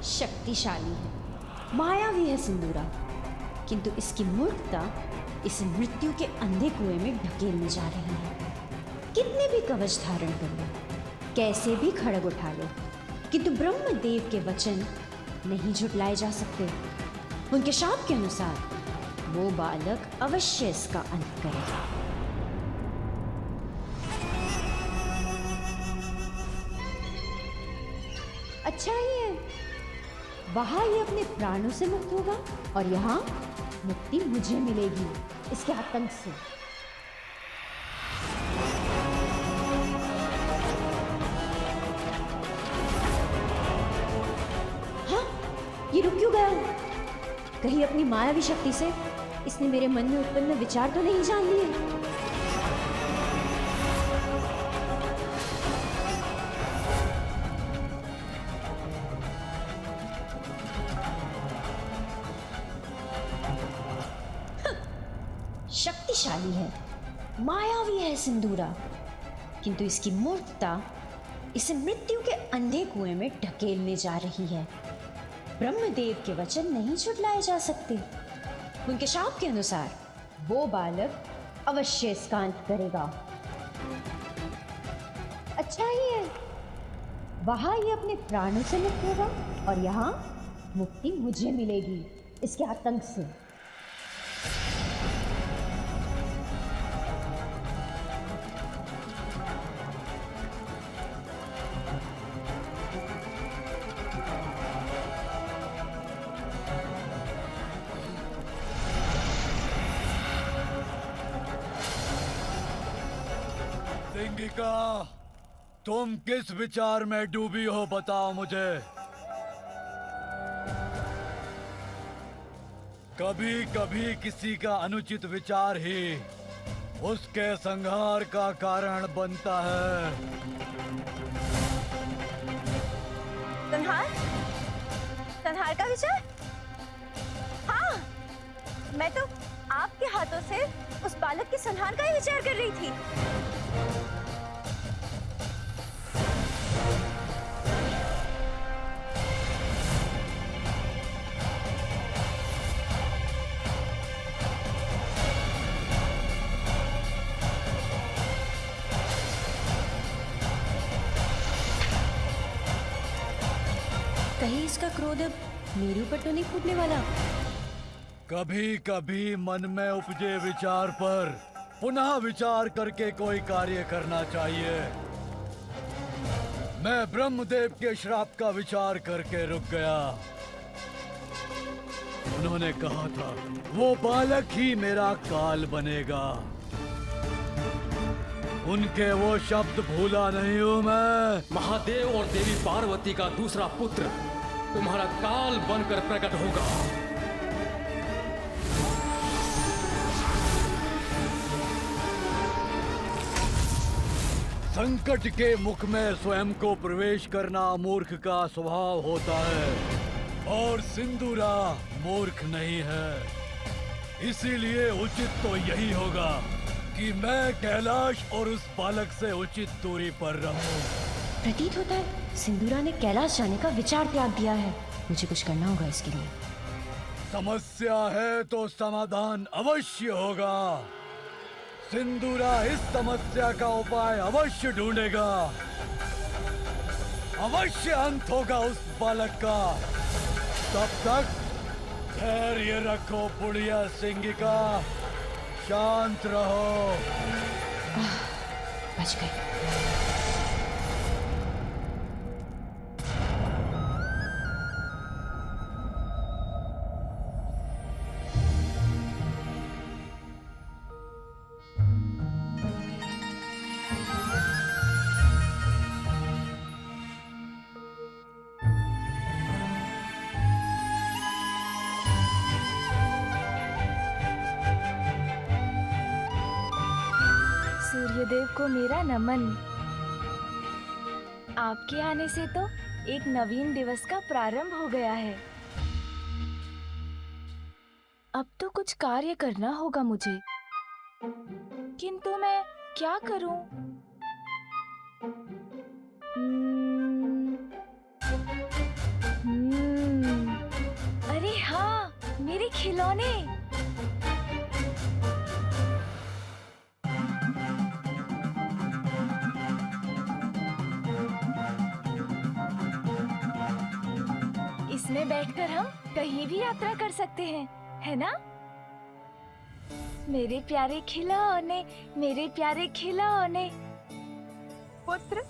शक्तिशाली है, मायावी है सिंदूरा, किंतु इसकी मूर्खता इस मृत्यु के अंधे कुएं में ढकेलने जा रही है। कितने भी कवच धारण कर लो, कैसे भी खड़ग उठा लो, किंतु ब्रह्मदेव के वचन नहीं झुटलाए जा सकते। उनके शाप के अनुसार वो बालक अवश्य इसका अंत करेगा। अच्छा ही है, वहां ये अपने प्राणों से मुक्त होगा और यहाँ मुक्ति मुझे मिलेगी इसके आतंक से। हाँ, ये रुक क्यों गया? कहीं अपनी मायावी शक्ति से इसने मेरे मन में उत्पन्न विचार तो नहीं जान लिए? शक्तिशाली है, मायावी है सिंदूरा, किंतु इसकी मूर्खता इसे मृत्यु के अंधे कुएं में ढकेलने जा रही है। ब्रह्मदेव के वचन नहीं झुटलाए जा सकते। उनके शाप के अनुसार वो बालक अवश्य इसका अंत करेगा। अच्छा ही है, वहां ये अपने प्राणों से मुक्त होगा और यहाँ मुक्ति मुझे मिलेगी इसके आतंक से। सिंगिका, तुम किस विचार में डूबी हो बताओ मुझे। कभी कभी किसी का अनुचित विचार ही उसके संहार का कारण बनता है। संहार का विचार? हाँ, मैं तो आपके हाथों से उस बालक के संहार का ही विचार कर रही थी। कहीं इसका क्रोध अब मेरे ऊपर तो नहीं फूटने वाला? कभी कभी मन में उपजे विचार पर पुनः विचार करके कोई कार्य करना चाहिए। मैं ब्रह्मदेव के श्राप का विचार करके रुक गया। उन्होंने कहा था वो बालक ही मेरा काल बनेगा। उनके वो शब्द भूला नहीं हूं मैं। महादेव और देवी पार्वती का दूसरा पुत्र तुम्हारा काल बनकर प्रकट होगा। संकट के मुख में स्वयं को प्रवेश करना मूर्ख का स्वभाव होता है और सिंदूरा मूर्ख नहीं है। इसीलिए उचित तो यही होगा कि मैं कैलाश और उस बालक से उचित दूरी पर रहूं प्रतीत होता है सिंदूरा ने कैलाश जाने का विचार त्याग दिया है। मुझे कुछ करना होगा इसके लिए। समस्या है तो समाधान अवश्य होगा। सिंदूरा इस समस्या का उपाय अवश्य ढूंढेगा। अवश्य अंत होगा उस बालक का। तब तक धैर्य रखो बुढ़िया सिंगिका, शांत रहो। बच गए। सूर्यदेव को मेरा नमन। आपके आने से तो एक नवीन दिवस का प्रारंभ हो गया है। अब तो कुछ कार्य करना होगा मुझे, किंतु मैं क्या करूं? अरे हाँ, मेरे खिलौने। इसमें बैठकर हम कहीं भी यात्रा कर सकते हैं, है ना? मेरे प्यारे खिलौने, मेरे प्यारे खिलौने। पुत्र।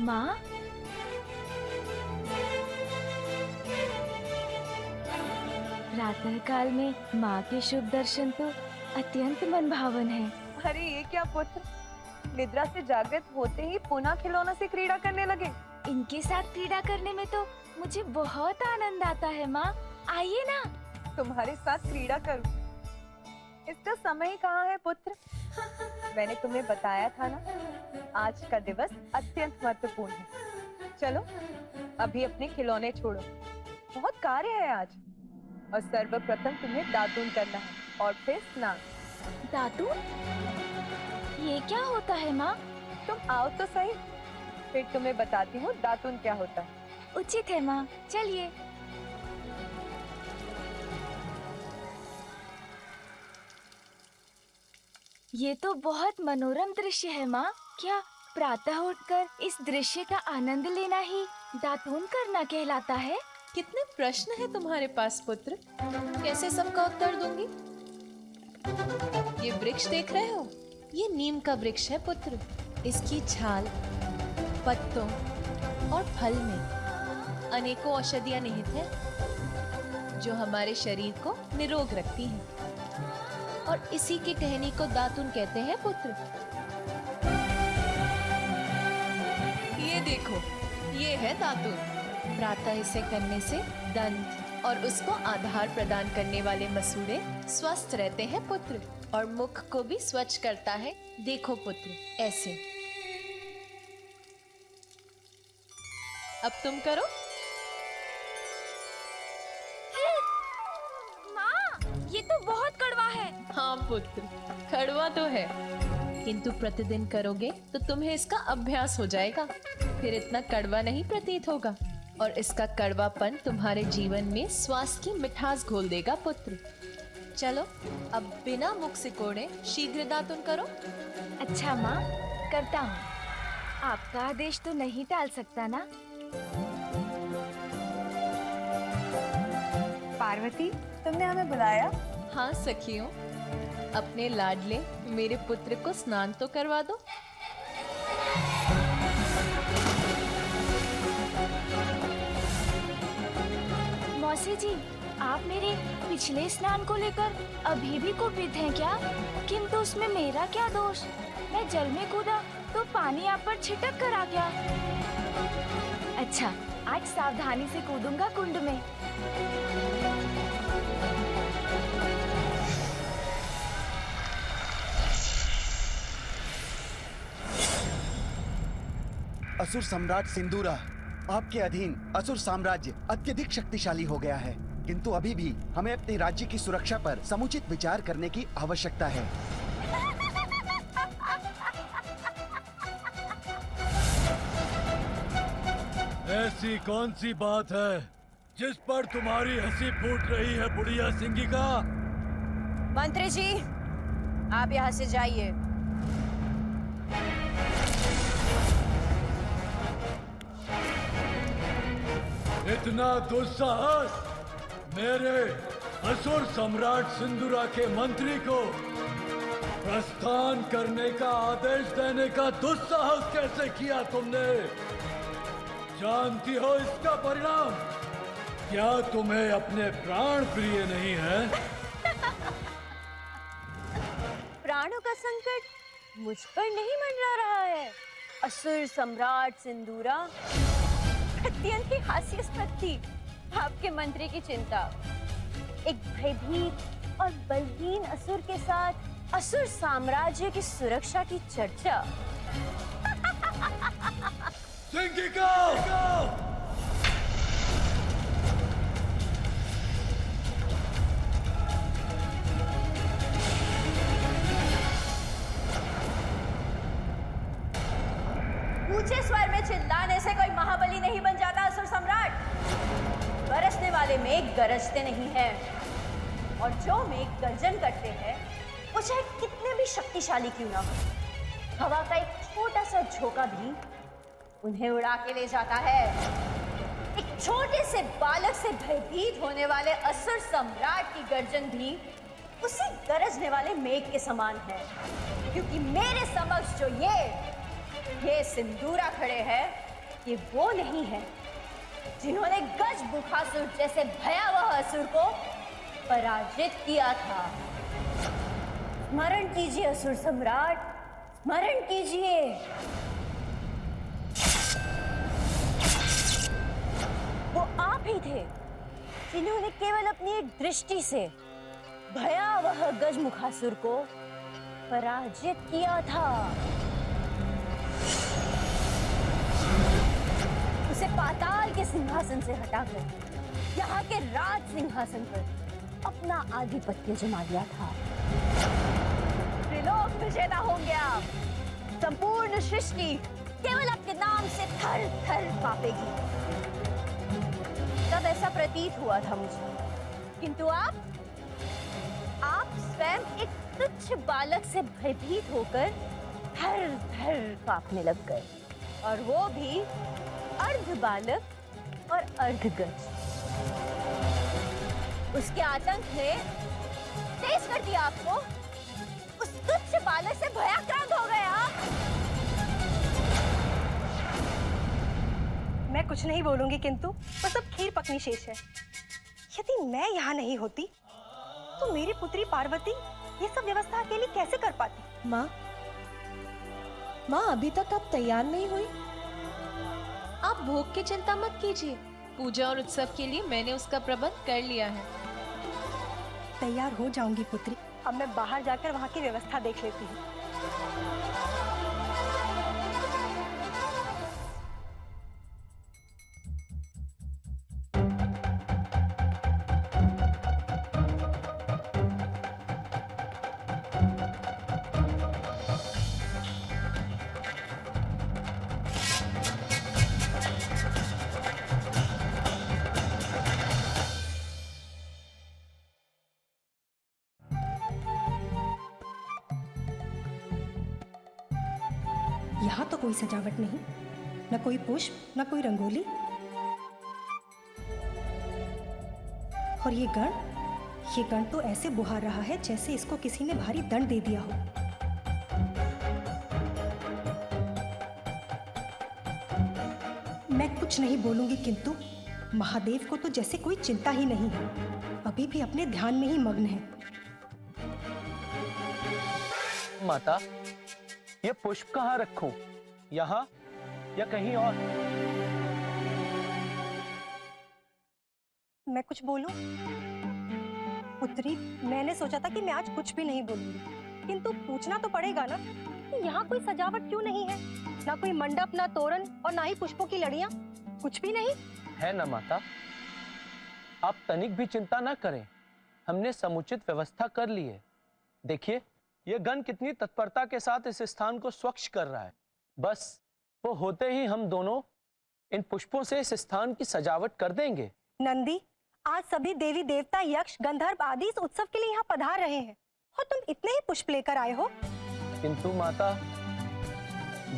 माँ। प्रातः काल में माँ के शुभ दर्शन तो अत्यंत मनभावन है। अरे ये क्या पुत्र, निद्रा से जागृत होते ही पुनः खिलौनों से क्रीड़ा करने लगे। इनके साथ क्रीड़ा करने में तो मुझे बहुत आनंद आता है माँ। आइए ना। तुम्हारे साथ क्रीड़ा करूं, इसका समय ही कहाँ है पुत्र? मैंने तुम्हें बताया था ना, आज का दिवस अत्यंत महत्वपूर्ण है। चलो अभी अपने खिलौने छोड़ो, बहुत कार्य है आज। और सर्वप्रथम तुम्हें दातून करना है और फिर स्नान। दातून? ये क्या होता है माँ? तुम आओ तो सही, फिर तुम्हें बताती हूँ दातून क्या होता है। उचित है माँ, चलिए। ये तो बहुत मनोरम दृश्य है माँ। क्या प्रातः उठकर इस दृश्य का आनंद लेना ही दातून करना कहलाता है? कितने प्रश्न है तुम्हारे पास पुत्र, कैसे सबका उत्तर दूंगी? ये वृक्ष देख रहे हो, ये नीम का वृक्ष है पुत्र। इसकी छाल, पत्तों और फल में अनेकों औषधियां निहित हैं, जो हमारे शरीर को निरोग रखती हैं। और इसी की टहनी को दातून कहते हैं पुत्र। ये देखो, ये है दातून। प्रातः इसे करने से दंत और उसको आधार प्रदान करने वाले मसूड़े स्वस्थ रहते हैं पुत्र, और मुख को भी स्वच्छ करता है। देखो पुत्र, ऐसे। अब तुम करो। माँ, ये तो बहुत कड़वा है। हाँ पुत्र, कड़वा तो है, किंतु प्रतिदिन करोगे तो तुम्हें इसका अभ्यास हो जाएगा, फिर इतना कड़वा नहीं प्रतीत होगा। और इसका कड़वापन तुम्हारे जीवन में स्वास्थ्य की मिठास घोल देगा पुत्र। चलो अब बिना मुख सिकोड़े शीघ्र दातुन करो। अच्छा माँ, करता हूँ। आपका आदेश तो नहीं टाल सकता ना? पार्वती, तुमने हमें बुलाया? हाँ सखियों, अपने लाडले मेरे पुत्र को स्नान तो करवा दो। मौसी जी, आप मेरे पिछले स्नान को लेकर अभी भी कुपित हैं क्या? किंतु उसमें मेरा क्या दोष? मैं जल में कूदा तो पानी आप पर छिटक कर आ गया। अच्छा, आज सावधानी से कूदूंगा कुंड में। असुर सम्राट सिंदूरा, आपके अधीन असुर साम्राज्य अत्यधिक शक्तिशाली हो गया है, किंतु अभी भी हमें अपने राज्य की सुरक्षा पर समुचित विचार करने की आवश्यकता है। ऐसी कौन सी बात है जिस पर तुम्हारी हंसी फूट रही है बुढ़िया सिंगिका? मंत्री जी, आप यहाँ से जाइए। इतना दुस्साहस मेरे असुर सम्राट सिंदूरा के मंत्री को प्रस्थान करने का आदेश देने का दुस्साहस कैसे किया तुमने? जानती हो इसका परिणाम? क्या तुम्हें अपने प्राण प्रिय नहीं है? प्राणों का संकट मुझ पर नहीं मंडरा रहा है। असुर सम्राट सिंदूरा, अत्यंत ही हास्यास्पद थी आपके मंत्री की चिंता। एक भयभीत और बलहीन असुर के साथ असुर साम्राज्य की सुरक्षा की चर्चा। सिंगिका! ऊंचे स्वर में चिल्लाने से कोई महाबली नहीं बन जाता असुर सम्राट। बरसने वाले मेघ गरजते नहीं हैं, और जो मेघ गर्जन करते हैं वो चाहे कितने भी शक्तिशाली क्यों ना हो, हवा का एक छोटा सा झोंका भी उन्हें उड़ा के ले जाता है। एक छोटे से बालक से भयभीत होने वाले असुर सम्राट की गर्जन भी उसी गरजने वाले मेघ के समान है, क्योंकि मेरे समक्ष जो ये सिंदूरा खड़े हैं, ये वो नहीं है जिन्होंने गज बुखासुर जैसे भयावह असुर को पराजित किया था। स्मरण कीजिए असुर सम्राट, स्मरण कीजिए। वो आप ही थे जिन्होंने केवल अपनी एक दृष्टि से भयावह गजमुखासुर को पराजित किया था। उसे पाताल के सिंहासन से हटाकर यहाँ के राज सिंहासन पर अपना आधिपत्य जमा लिया था। त्रिलोक विजेता होंगे आप। संपूर्ण सृष्टि केवल आपके नाम से थर थर कांपेगी। तब ऐसा प्रतीत हुआ था मुझे, किंतु आप स्वयं एक तुच्छ बालक से भयभीत होकर थर थर कांपने लग गए, और वो भी अर्ध बालक और अर्ध गज। उसके आतंक ने तेज कर दिया आपको। उस तुच्छ बालक से भयाक्रांत हो गए आप। मैं कुछ नहीं बोलूंगी, किंतु बस अब खीर पकनी शेष है। यदि मैं यहाँ नहीं होती तो मेरी पुत्री पार्वती ये सब व्यवस्था अकेली कैसे कर पाती? माँ अभी तक आप तैयार नहीं हुई? आप भोग की चिंता मत कीजिए, पूजा और उत्सव के लिए मैंने उसका प्रबंध कर लिया है। तैयार हो जाऊंगी पुत्री। अब मैं बाहर जाकर वहाँ की व्यवस्था देख लेती हूँ। यहाँ तो कोई सजावट नहीं, न कोई पुष्प, न कोई रंगोली। और ये गण तो ऐसे बुहार रहा है जैसे इसको किसी ने भारी दंड दे दिया हो। मैं कुछ नहीं बोलूंगी, किंतु महादेव को तो जैसे कोई चिंता ही नहीं है, अभी भी अपने ध्यान में ही मग्न है। माता, ये पुष्प कहाँ रखूं? यहाँ या कहीं और? मैं कुछ बोलूं? पुत्री, मैंने सोचा था कि मैं आज कुछ भी नहीं बोलूंगी, किंतु पूछना तो पड़ेगा ना कि यहाँ कोई सजावट क्यों नहीं है? ना कोई मंडप, ना तोरण, और ना ही पुष्पों की लड़ियां, कुछ भी नहीं है ना माता। आप तनिक भी चिंता ना करें, हमने समुचित व्यवस्था कर ली है। देखिए, यह गण कितनी तत्परता के साथ इस स्थान को स्वच्छ कर रहा है। बस वो होते ही हम दोनों इन पुष्पों से इस स्थान की सजावट कर देंगे। नंदी, आज सभी देवी देवता, यक्ष, गंधर्व आदि इस उत्सव के लिए यहाँ पधार रहे हैं और तुम इतने ही पुष्प लेकर आए हो। किंतु माता,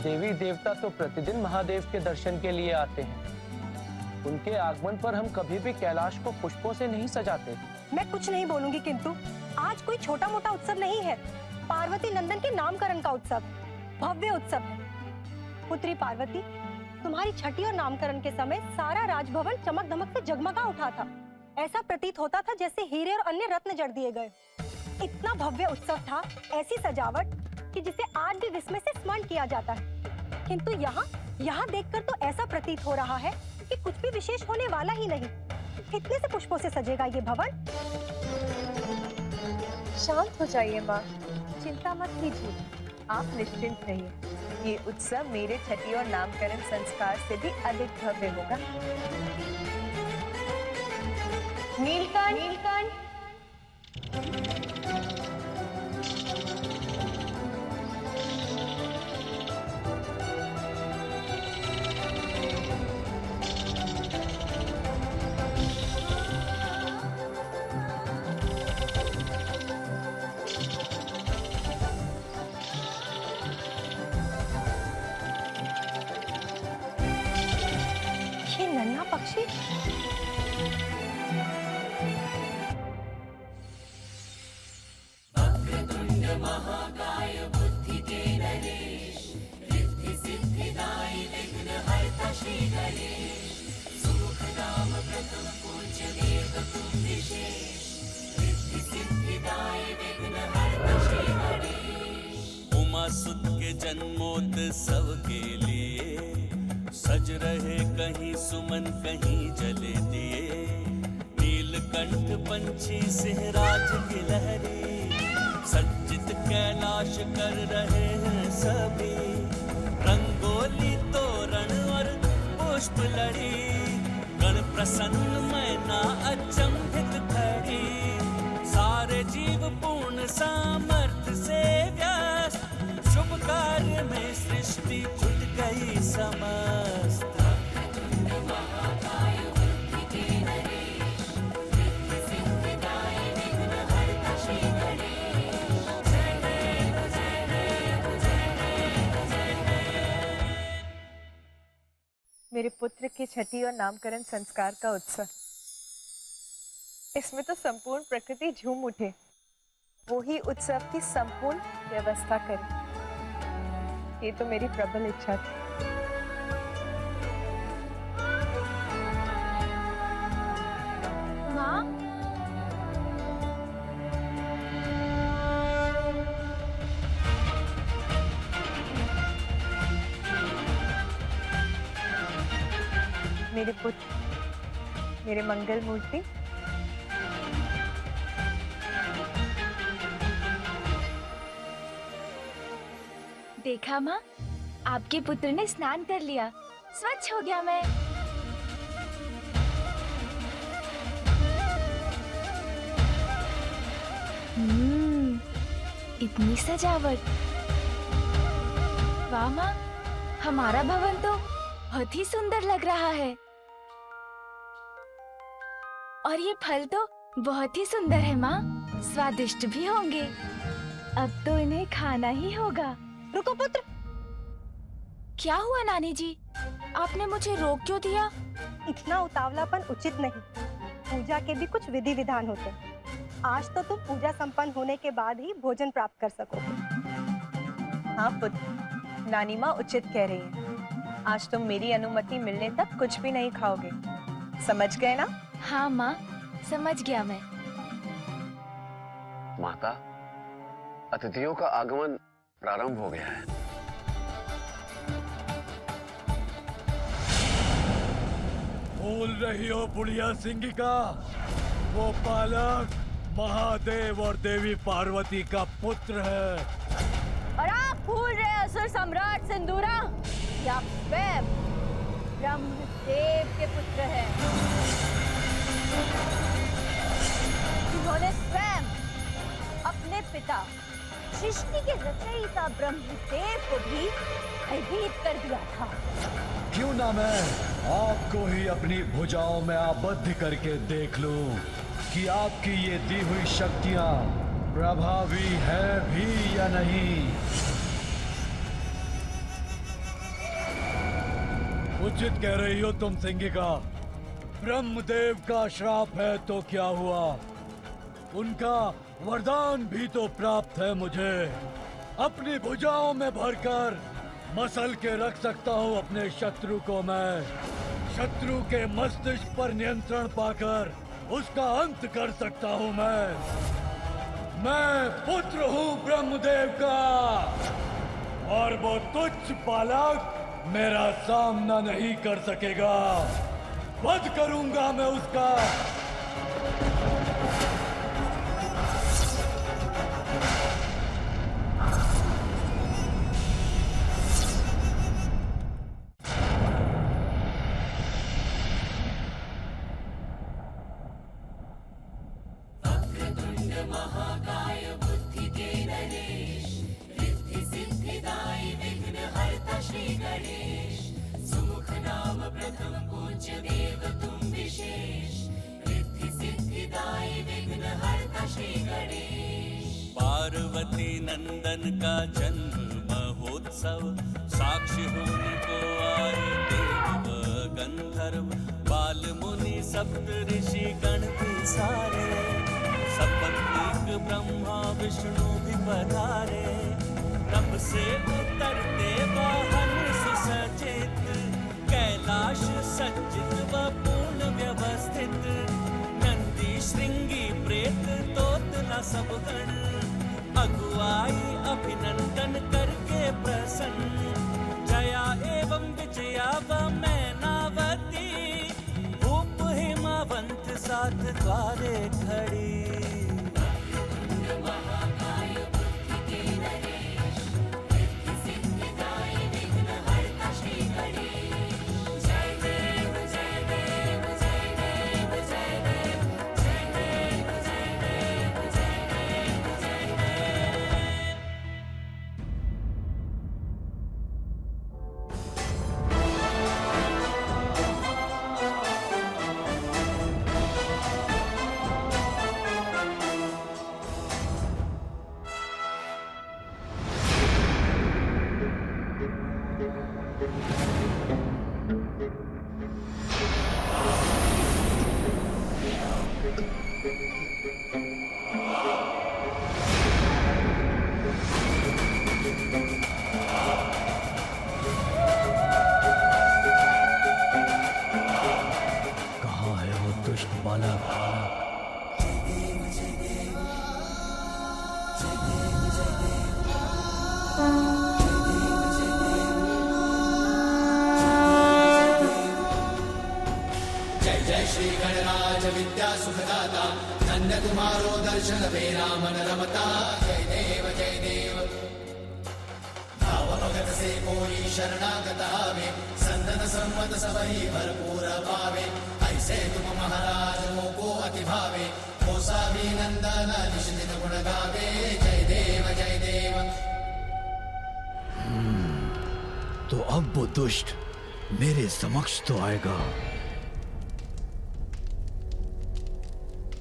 देवी देवता तो प्रतिदिन महादेव के दर्शन के लिए आते हैं। उनके आगमन पर हम कभी भी कैलाश को पुष्पों से नहीं सजाते। मैं कुछ नहीं बोलूंगी, किंतु आज कोई छोटा मोटा उत्सव नहीं है। पार्वती नंदन के नामकरण का उत्सव, भव्य उत्सव है। पुत्री पार्वती, तुम्हारी छठी और नामकरण के समय सारा राजभवन चमक धमक से जगमगा उठा था। ऐसा प्रतीत होता था जैसे हीरे और अन्य रत्न जड़ दिए गए। इतना भव्य उत्सव था, ऐसी सजावट कि जिसे आज भी विस्मय से स्मरण किया जाता है। किंतु यहाँ देखकर तो ऐसा प्रतीत हो रहा है कि कुछ भी विशेष होने वाला ही नहीं। कितने से पुष्पों से सजेगा ये भवन? शांत हो जाइए माँ, चिंता मत कीजिए, आप निश्चिंत रहिए। ये उत्सव मेरे छठी और नामकरण संस्कार से भी अधिक भव्य होगा। नीलकंठ, ये नन्हा पक्षी महाकाय बुद्धि के नरेश, रिद्धि सिद्धिदायी विघ्न हरता श्री गणेश। सुमुख नाम प्रथम पूज्य देव तुम विशेष, रिद्धि सिद्धिदायी विघ्न हरता श्री गणेश। उमा सुत के जन्मोत्सव के लिए सज रहे कहीं सुमन कहीं जले दिए। नीलकंठ पंछी सिंहराज की लहरी, सज्जित कैलाश कर रहे हैं सभी। रंगोली तोरण और पुष्प लड़ी, गण प्रसन्न मैना अचंभित खड़ी। सारे जीव पूर्ण सामर्थ्य से व्यस्त, शुभ कार्य में सृष्टि जुट गई समस्त। मेरे पुत्र के छठी और नामकरण संस्कार का उत्सव, इसमें तो संपूर्ण प्रकृति झूम उठे। वो ही उत्सव की संपूर्ण व्यवस्था करे, ये तो मेरी प्रबल इच्छा थी। माँ, मेरे पुत्र, मेरे मंगल मूर्ति, देखा माँ, आपके पुत्र ने स्नान कर लिया, स्वच्छ हो गया मैं। इतनी सजावट, वाह माँ, हमारा भवन तो बहुत ही सुंदर लग रहा है। और ये फल तो बहुत ही सुंदर है माँ, स्वादिष्ट भी होंगे। अब तो इन्हें खाना ही होगा। रुको पुत्र। क्या हुआ नानी जी, आपने मुझे रोक क्यों दिया? इतना उतावलापन उचित नहीं, पूजा के भी कुछ विधि विधान होते हैं। आज तो तुम पूजा संपन्न होने के बाद ही भोजन प्राप्त कर सकोगे। हाँ पुत्र, नानी माँ उचित कह रही है। आज तुम मेरी अनुमति मिलने तक कुछ भी नहीं खाओगे, समझ गए ना? हाँ माँ, समझ गया मैं। माता, अतिथियों का आगमन प्रारंभ हो गया है। बोल रही हो बुढ़िया सिंगिका, वो बालक महादेव और देवी पार्वती का पुत्र है। और आप भूल रहे असुर सम्राट सिंदूरा, या स्वयं ब्रह्मदेव के पुत्र हैं। उन्होंने स्वयं अपने पिता सृष्टि के रचयिता ब्रह्मदेव को भी भयभीत कर दिया था। क्यों ना मैं आपको ही अपनी भुजाओं में आबद्ध करके देख लूं कि आपकी ये दी हुई शक्तियां प्रभावी है भी या नहीं। उचित कह रही हो तुम सिंगिका। ब्रह्मदेव का श्राप है तो क्या हुआ, उनका वरदान भी तो प्राप्त है मुझे। अपनी भुजाओं में भरकर मसल के रख सकता हूँ अपने शत्रु को मैं। शत्रु के मस्तिष्क पर नियंत्रण पाकर उसका अंत कर सकता हूँ मैं पुत्र हूँ ब्रह्मदेव का, और वो तुच्छ बालक मेरा सामना नहीं कर सकेगा। वध करूंगा मैं उसका। महाकाय बुद्धि के नरेश, रिद्धि सिद्धिदायी विघ्नहर्ता श्री गणेश। सुमुख नाम प्रथम पूज्य देव तुम विशेष, रिद्धि सिद्धिदायी विघ्नहर्ता श्री गणेश। पार्वती नंदन का जन्म महोत्सव, साक्षी होने को आए देव गंधर्व। बाल मुनि सप्त ऋषि गण भी सारे, सपत्नीक ब्रह्मा विष्णु भी पधारे। तब से उतरते वाहन सुसज्जित, कैलाश सज्जित व पूर्ण व्यवस्थित। नंदी श्रृंगी प्रेत तोतला सब गण, अगुआई अभिनंदन करके प्रसन्न। जया एवं विजया व मैनावती, भूप हिमावंत साथ द्वारे खड़ी। महाकाय बुद्धि के नरेश, रिद्धि सिद्धिदायी विघ्नहर्ता श्री गणेश। जय देव जय देव जय देव जय देव, जय देव जय देव जय देव जय देव। कहाँ है वो दुष्ट बालक? जय जय श्री गणराज विद्या सुखदाता, धन्य तुम्हारो दर्शन बेरा मन रमता। जय देव भाव भगत से कोई शरणागत आवे, संतन सम्मत सबही भरपूर पावे। ऐसे तुम महाराज मोको अति भावे, कोसा भी नंदन निश्चित गुण गावे। जय देव जय देव। तो अब वो दुष्ट मेरे समक्ष तो आएगा।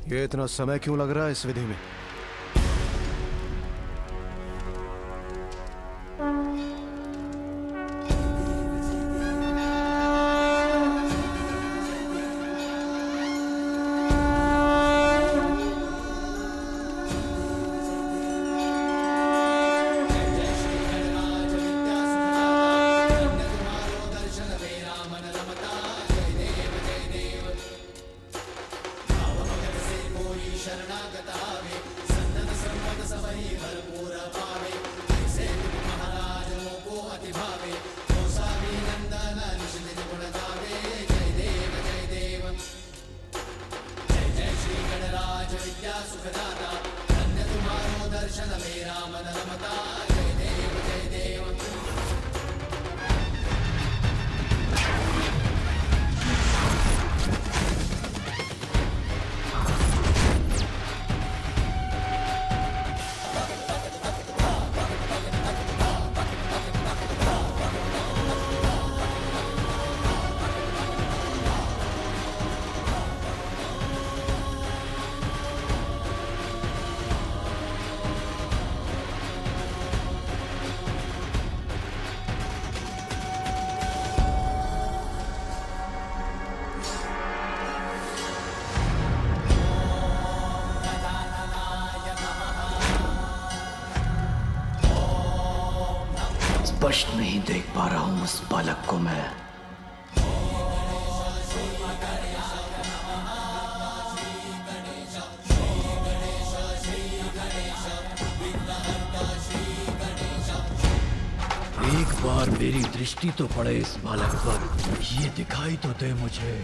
ये इतना समय क्यों लग रहा है इस विधि में? शरणागत आवे, स्पष्ट नहीं देख पा रहा हूं उस बालक को मैं। एक बार मेरी दृष्टि तो पड़े इस बालक पर, ये दिखाई तो दे मुझे।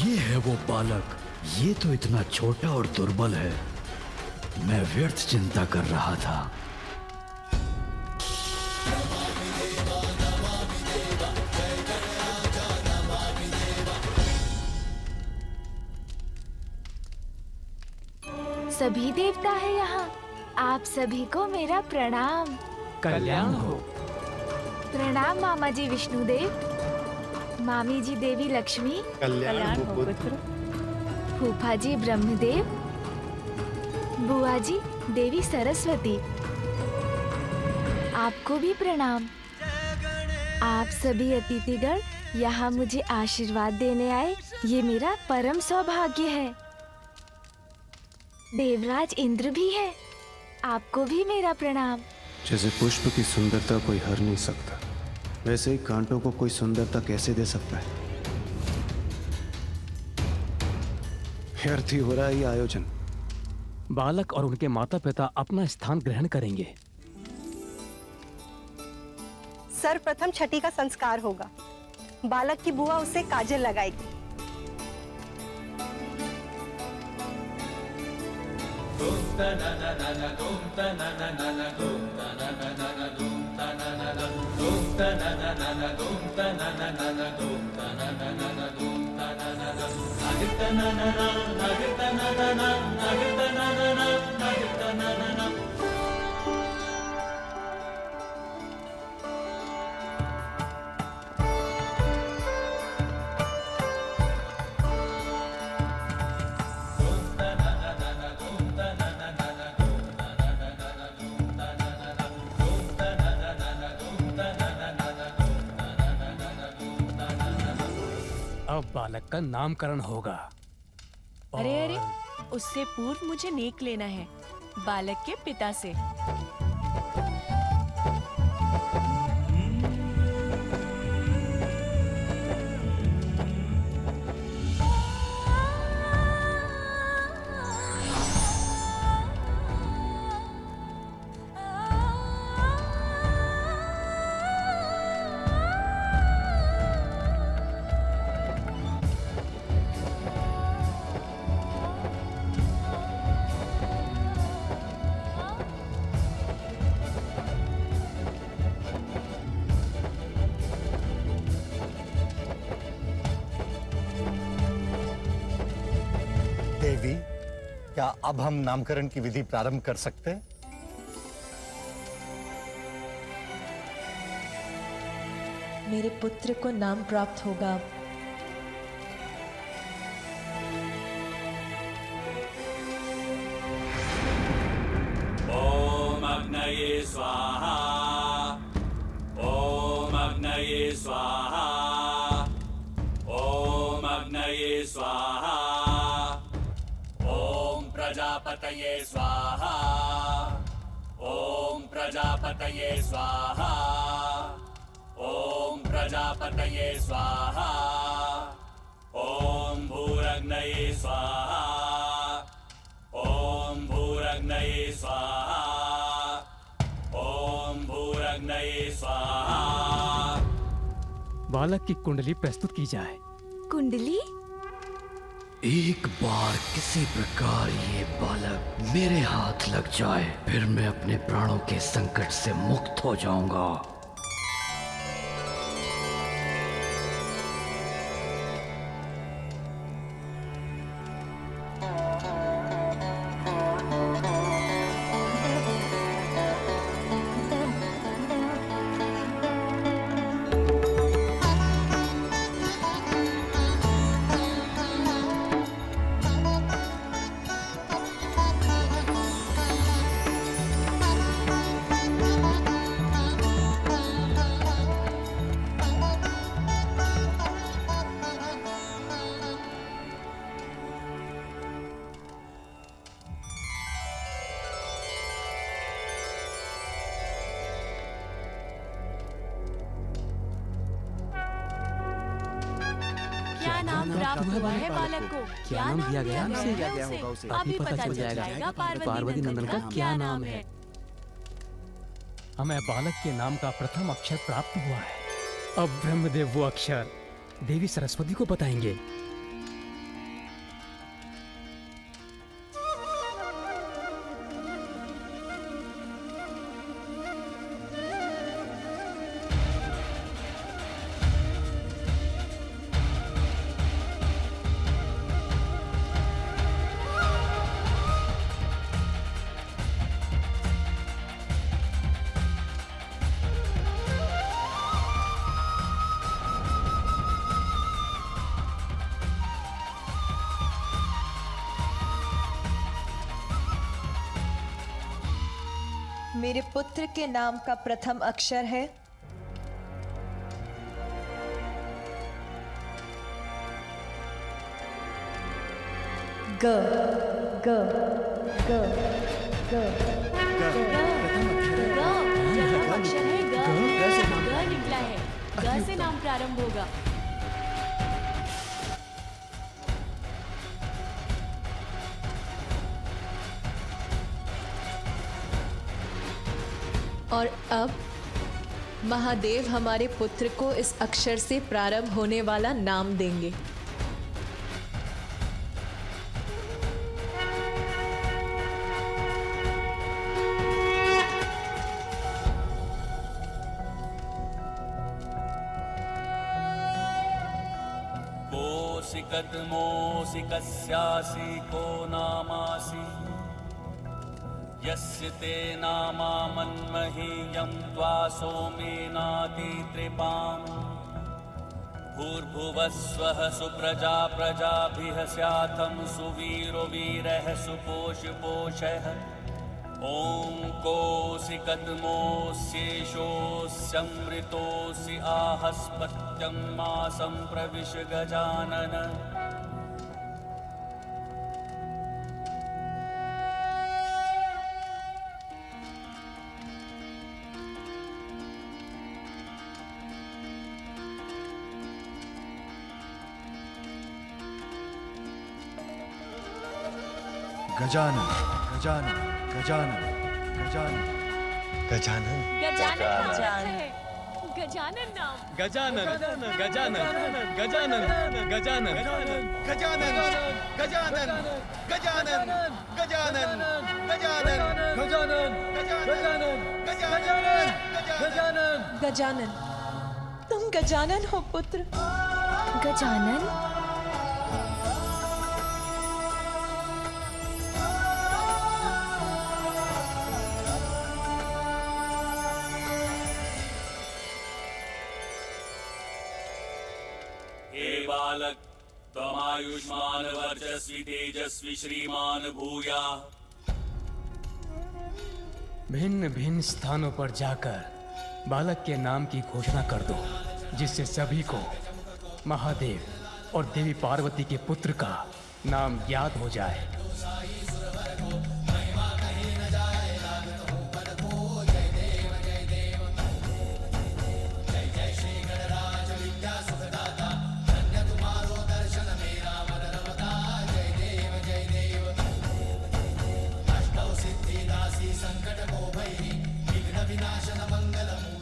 ये है वो बालक, ये तो इतना छोटा और दुर्बल है। मैं व्यर्थ चिंता कर रहा था। सभी देवता है यहाँ। आप सभी को मेरा प्रणाम। कल्याण हो। प्रणाम मामा जी विष्णुदेव, मामी जी देवी लक्ष्मी, कल्याण हो पुत्र। फूफा जी ब्रह्मदेव, बुआ जी देवी सरस्वती, आपको भी प्रणाम। आप सभी अतिथिगण यहाँ मुझे आशीर्वाद देने आए, ये मेरा परम सौभाग्य है। देवराज इंद्र भी है, आपको भी मेरा प्रणाम। जैसे पुष्प की सुंदरता कोई हर नहीं सकता, वैसे ही कांटों को कोई सुंदरता कैसे दे सकता है। व्यर्थ ही हो रहा है ये आयोजन। बालक और उनके माता पिता अपना स्थान ग्रहण करेंगे। सर्वप्रथम छठी का संस्कार होगा। बालक की बुआ उसे काजल लगाएगी। अब बालक का नामकरण होगा। अरे अरे, उससे पूर्व मुझे नेक लेना है बालक के पिता से। देवी, क्या अब हम नामकरण की विधि प्रारंभ कर सकते हैं? मेरे पुत्र को नाम प्राप्त होगा अब। ओम अग्नये स्वाहा, ओम अग्नये स्वाहा, ओम अग्नये स्वाहा, ओम प्रजापतये स्वाहा, ओम प्रजापतये स्वाहा, ओम प्रजापतये स्वाहा, ओम भूरग्नये स्वाहा, ओम भूरग्नये स्वाहा, ओम भूरग्नये स्वाहा। बालक की कुंडली प्रस्तुत की जाए। कुंडली? एक बार किसी प्रकार ये बालक मेरे हाथ लग जाए, फिर मैं अपने प्राणों के संकट से मुक्त हो जाऊंगा। क्या नाम प्राप्त हुआ है बालक को? क्या नाम दिया गया है उसे? अभी पता चल जाएगा पार्वती नंदन का क्या नाम है। हमें बालक के नाम का प्रथम अक्षर प्राप्त हुआ है। अब ब्रह्मदेव वो अक्षर देवी सरस्वती को बताएंगे। मेरे पुत्र के नाम का प्रथम अक्षर है ग ग ग ग अक्षर है ग निकला है। ग से नाम प्रारंभ होगा। और अब महादेव हमारे पुत्र को इस अक्षर से प्रारंभ होने वाला नाम देंगे। कोसिकतमोऽसि कस्यासि को नामासि यस्य ते नामा मन्महीयं त्वा सोमेनातितृपाम् भूर्भुवस्वः सुप्रजा प्रजाभिः स्याथं सुवीरो वीरः सुपोषपोषः ॐ कोसिकतमोऽस्येषोऽस्यमृतोऽसि आहस्पत्यं मासं प्रविश गजानन। गजानन गजानन गजानन गजानन गजानन गजानन नाम गजानन गजानन गजानन गजानन गजानन गजानन गजानन गजानन गजानन गजानन गजानन गजानन गजानन। तुम गजानन हो पुत्र। गजानन? बालक त्वमायुष्मान वर्चस्वी तेजस्वी श्रीमान भूया। भिन्न भिन्न स्थानों पर जाकर बालक के नाम की घोषणा कर दो, जिससे सभी को महादेव और देवी पार्वती के पुत्र का नाम ज्ञात हो जाए।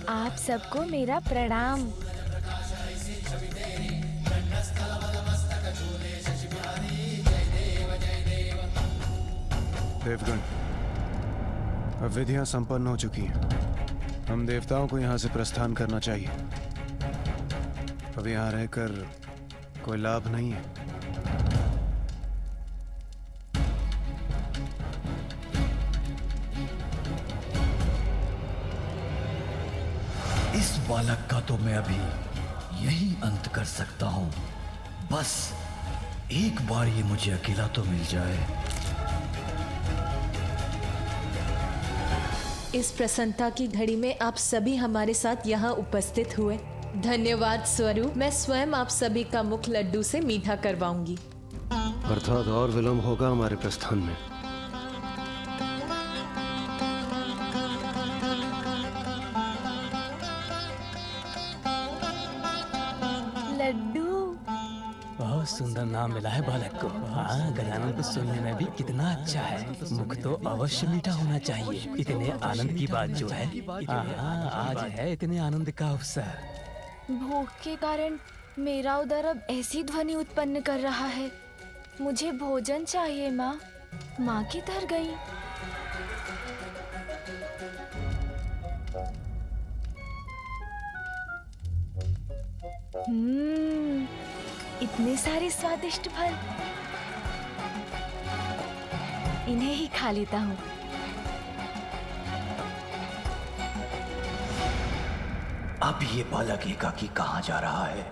आप सबको मेरा प्रणाम। देवगण, अब विधियां संपन्न हो चुकी हैं। हम देवताओं को यहाँ से प्रस्थान करना चाहिए। अब यहाँ रहकर कोई लाभ नहीं है। इस बालक का तो मैं अभी यही अंत कर सकता हूं। बस एक बार ये मुझे अकेला तो मिल जाए। इस प्रसन्नता की घड़ी में आप सभी हमारे साथ यहाँ उपस्थित हुए। धन्यवाद स्वरूप मैं स्वयं आप सभी का मुख लड्डू से मीठा करवाऊंगी। अर्थात और विलंब होगा हमारे प्रस्थान में। लड्डू। बहुत सुंदर नाम मिला है बालक को। हाँ, गजानन को सुनने में भी कितना अच्छा है। मुख तो अवश्य मीठा होना चाहिए। इतने आनंद की बात जो है। हाँ, आज है इतने आनंद का अवसर। भूख के कारण मेरा उदर अब ऐसी ध्वनि उत्पन्न कर रहा है। मुझे भोजन चाहिए माँ। माँ किधर गई? इतने सारे स्वादिष्ट फल, इन्हें ही खा लेता हूँ। अब ये बालक एकाकी कहाँ जा रहा है?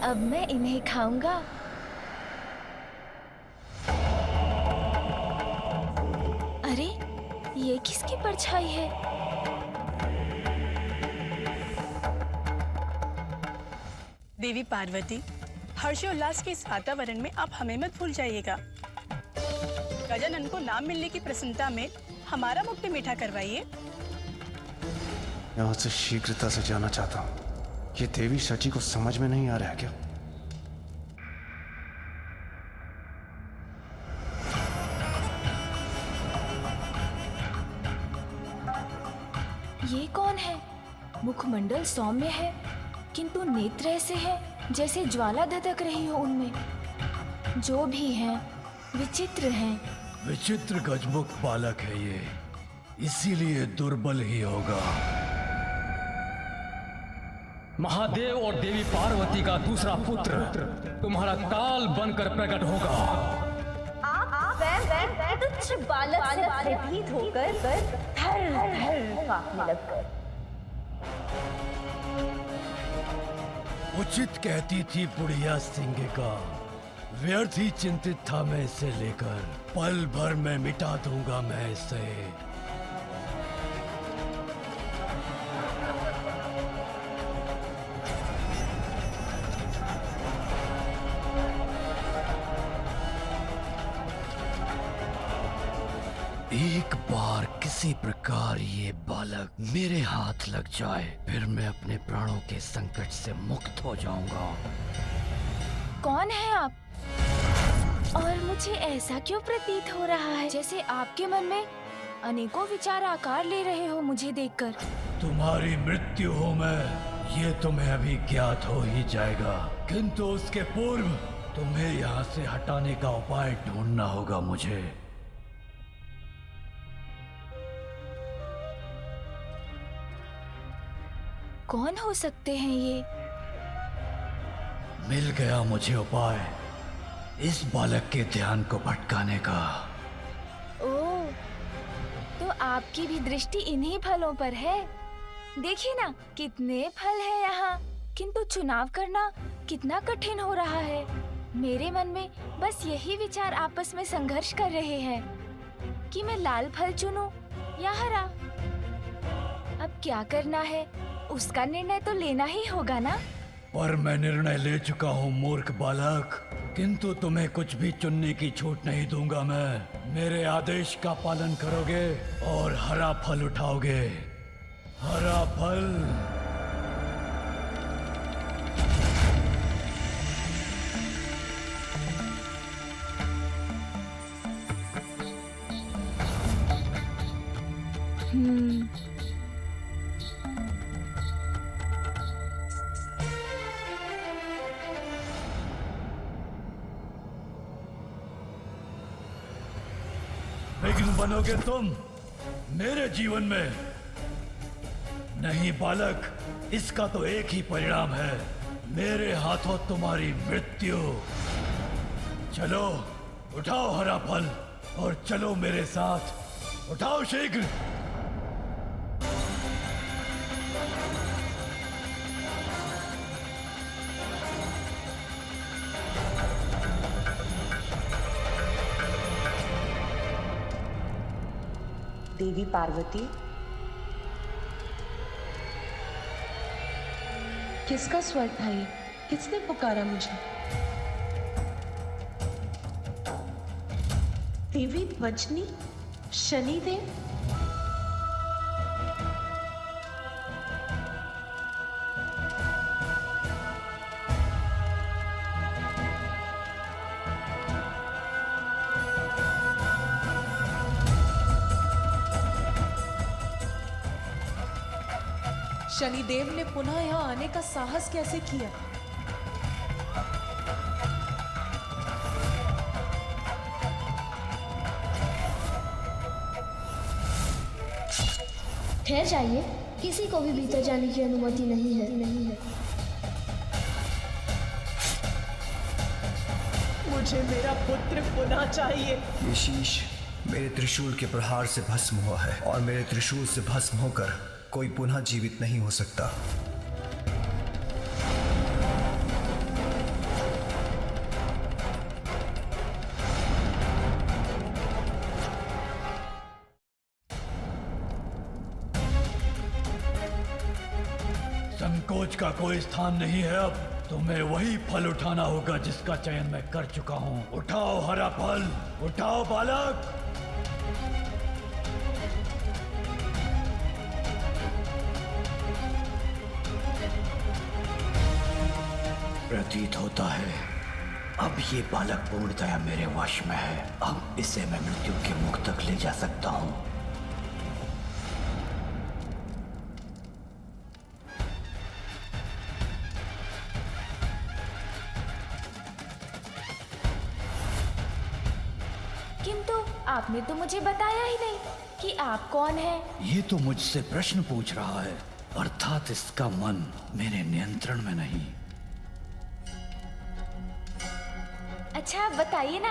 अब मैं इन्हें खाऊंगा। अरे, ये किसकी परछाई है? देवी पार्वती, हर्षोल्लास के इस वातावरण में आप हमें मत भूल जाइएगा। गजानन को नाम मिलने की प्रसन्नता में हमारा मुख भी मीठा करवाइए। यहाँ से शीघ्रता से जाना चाहता हूँ। ये देवी सची को समझ में नहीं आ रहा है क्या? ये कौन है? मुखमंडल सौम्य है, किंतु नेत्र ऐसे है जैसे ज्वाला धधक रही हो उनमें। जो भी हैं, विचित्र हैं। विचित्र गजमुख बालक है ये, इसीलिए दुर्बल ही होगा। महादेव और देवी पार्वती का दूसरा पुत्र तुम्हारा काल बनकर प्रकट होगा। आप तुच्छ बालक से भयभीत होकर थर-थर कांपने लगकर। उचित कहती थी बुढ़िया सिंह का, व्यर्थ ही चिंतित था मैं इसे लेकर। पल भर में मिटा दूंगा मैं इसे। एक बार किसी प्रकार ये बालक मेरे हाथ लग जाए, फिर मैं अपने प्राणों के संकट से मुक्त हो जाऊंगा। कौन है आप? और मुझे ऐसा क्यों प्रतीत हो रहा है जैसे आपके मन में अनेकों विचार आकार ले रहे हो मुझे देखकर। तुम्हारी मृत्यु हो मैं, ये तुम्हें अभी ज्ञात हो ही जाएगा, किंतु उसके पूर्व तुम्हें यहाँ से हटाने का उपाय ढूंढना होगा मुझे। कौन हो सकते हैं ये? मिल गया मुझे उपाय इस बालक के ध्यान को भटकाने का। ओह, तो आपकी भी दृष्टि इन्हीं फलों पर है। देखिए ना, कितने फल हैं यहाँ, किंतु चुनाव करना कितना कठिन हो रहा है। मेरे मन में बस यही विचार आपस में संघर्ष कर रहे हैं कि मैं लाल फल चुनूं या हरा। अब क्या करना है, उसका निर्णय तो लेना ही होगा ना। पर मैं निर्णय ले चुका हूँ मूर्ख बालक, किंतु तुम्हें कुछ भी चुनने की छूट नहीं दूंगा मैं। मेरे आदेश का पालन करोगे और हरा फल उठाओगे। हरा फल। विघ्न बनोगे तुम मेरे जीवन में। नहीं बालक, इसका तो एक ही परिणाम है, मेरे हाथों तुम्हारी मृत्यु। चलो उठाओ हरा फल और चलो मेरे साथ। उठाओ शीघ्र। देवी पार्वती। किसका स्वर था ये? किसने पुकारा मुझे? देवी वजनी, शनिदेव? शनिदेव ने पुनः यहाँ आने का साहस कैसे किया? ठहर जाइए, किसी को भी भीतर जाने की अनुमति नहीं है। मुझे मेरा पुत्र पुनः चाहिए। ये शीश मेरे त्रिशूल के प्रहार से भस्म हुआ है और मेरे त्रिशूल से भस्म होकर कोई पुनः जीवित नहीं हो सकता। संकोच का कोई स्थान नहीं है। अब तुम्हें वही फल उठाना होगा जिसका चयन मैं कर चुका हूँ। उठाओ हरा फल, उठाओ बालक। प्रतीत होता है अब ये बालक पूर्णतया मेरे वश में है। अब इसे मैं मृत्यु के मुख तक ले जा सकता हूँ। किंतु आपने तो मुझे बताया ही नहीं कि आप कौन हैं। ये तो मुझसे प्रश्न पूछ रहा है, अर्थात इसका मन मेरे नियंत्रण में नहीं। अच्छा बताइए ना,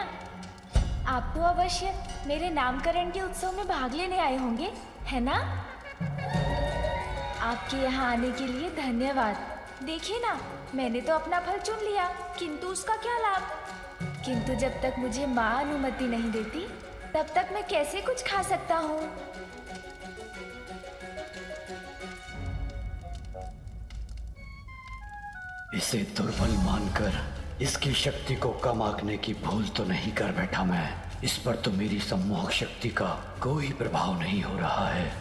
आप तो अवश्य मेरे नामकरण के उत्सव में भाग लेने आए होंगे, है ना? आपके यहाँ आने के लिए धन्यवाद। देखिए ना, मैंने तो अपना फल चुन लिया, किंतु उसका क्या लाभ? किंतु जब तक मुझे माँ अनुमति नहीं देती, तब तक मैं कैसे कुछ खा सकता हूँ? इसे दुर्बल मानकर इसकी शक्ति को कम आंकने की भूल तो नहीं कर बैठा मैं। इस पर तो मेरी सम्मोहक शक्ति का कोई प्रभाव नहीं हो रहा है।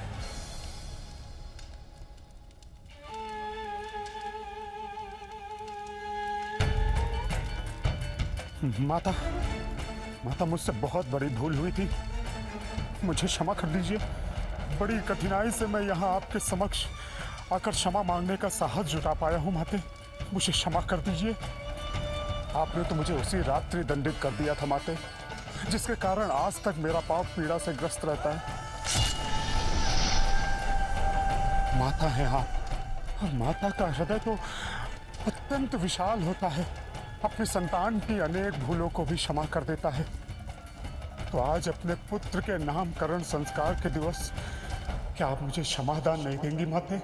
माता मुझसे बहुत बड़ी भूल हुई थी, मुझे क्षमा कर दीजिए। बड़ी कठिनाई से मैं यहाँ आपके समक्ष आकर क्षमा मांगने का साहस जुटा पाया हूँ। माते, मुझे क्षमा कर दीजिए। आपने तो मुझे उसी रात्रि दंडित कर दिया था माते, जिसके कारण आज तक मेरा पाप पीड़ा से ग्रस्त रहता है। माता है आप, और माता का हृदय तो अत्यंत विशाल होता है, अपनी संतान की अनेक भूलों को भी क्षमा कर देता है। तो आज अपने पुत्र के नामकरण संस्कार के दिवस क्या आप मुझे क्षमादान नहीं देंगी माते?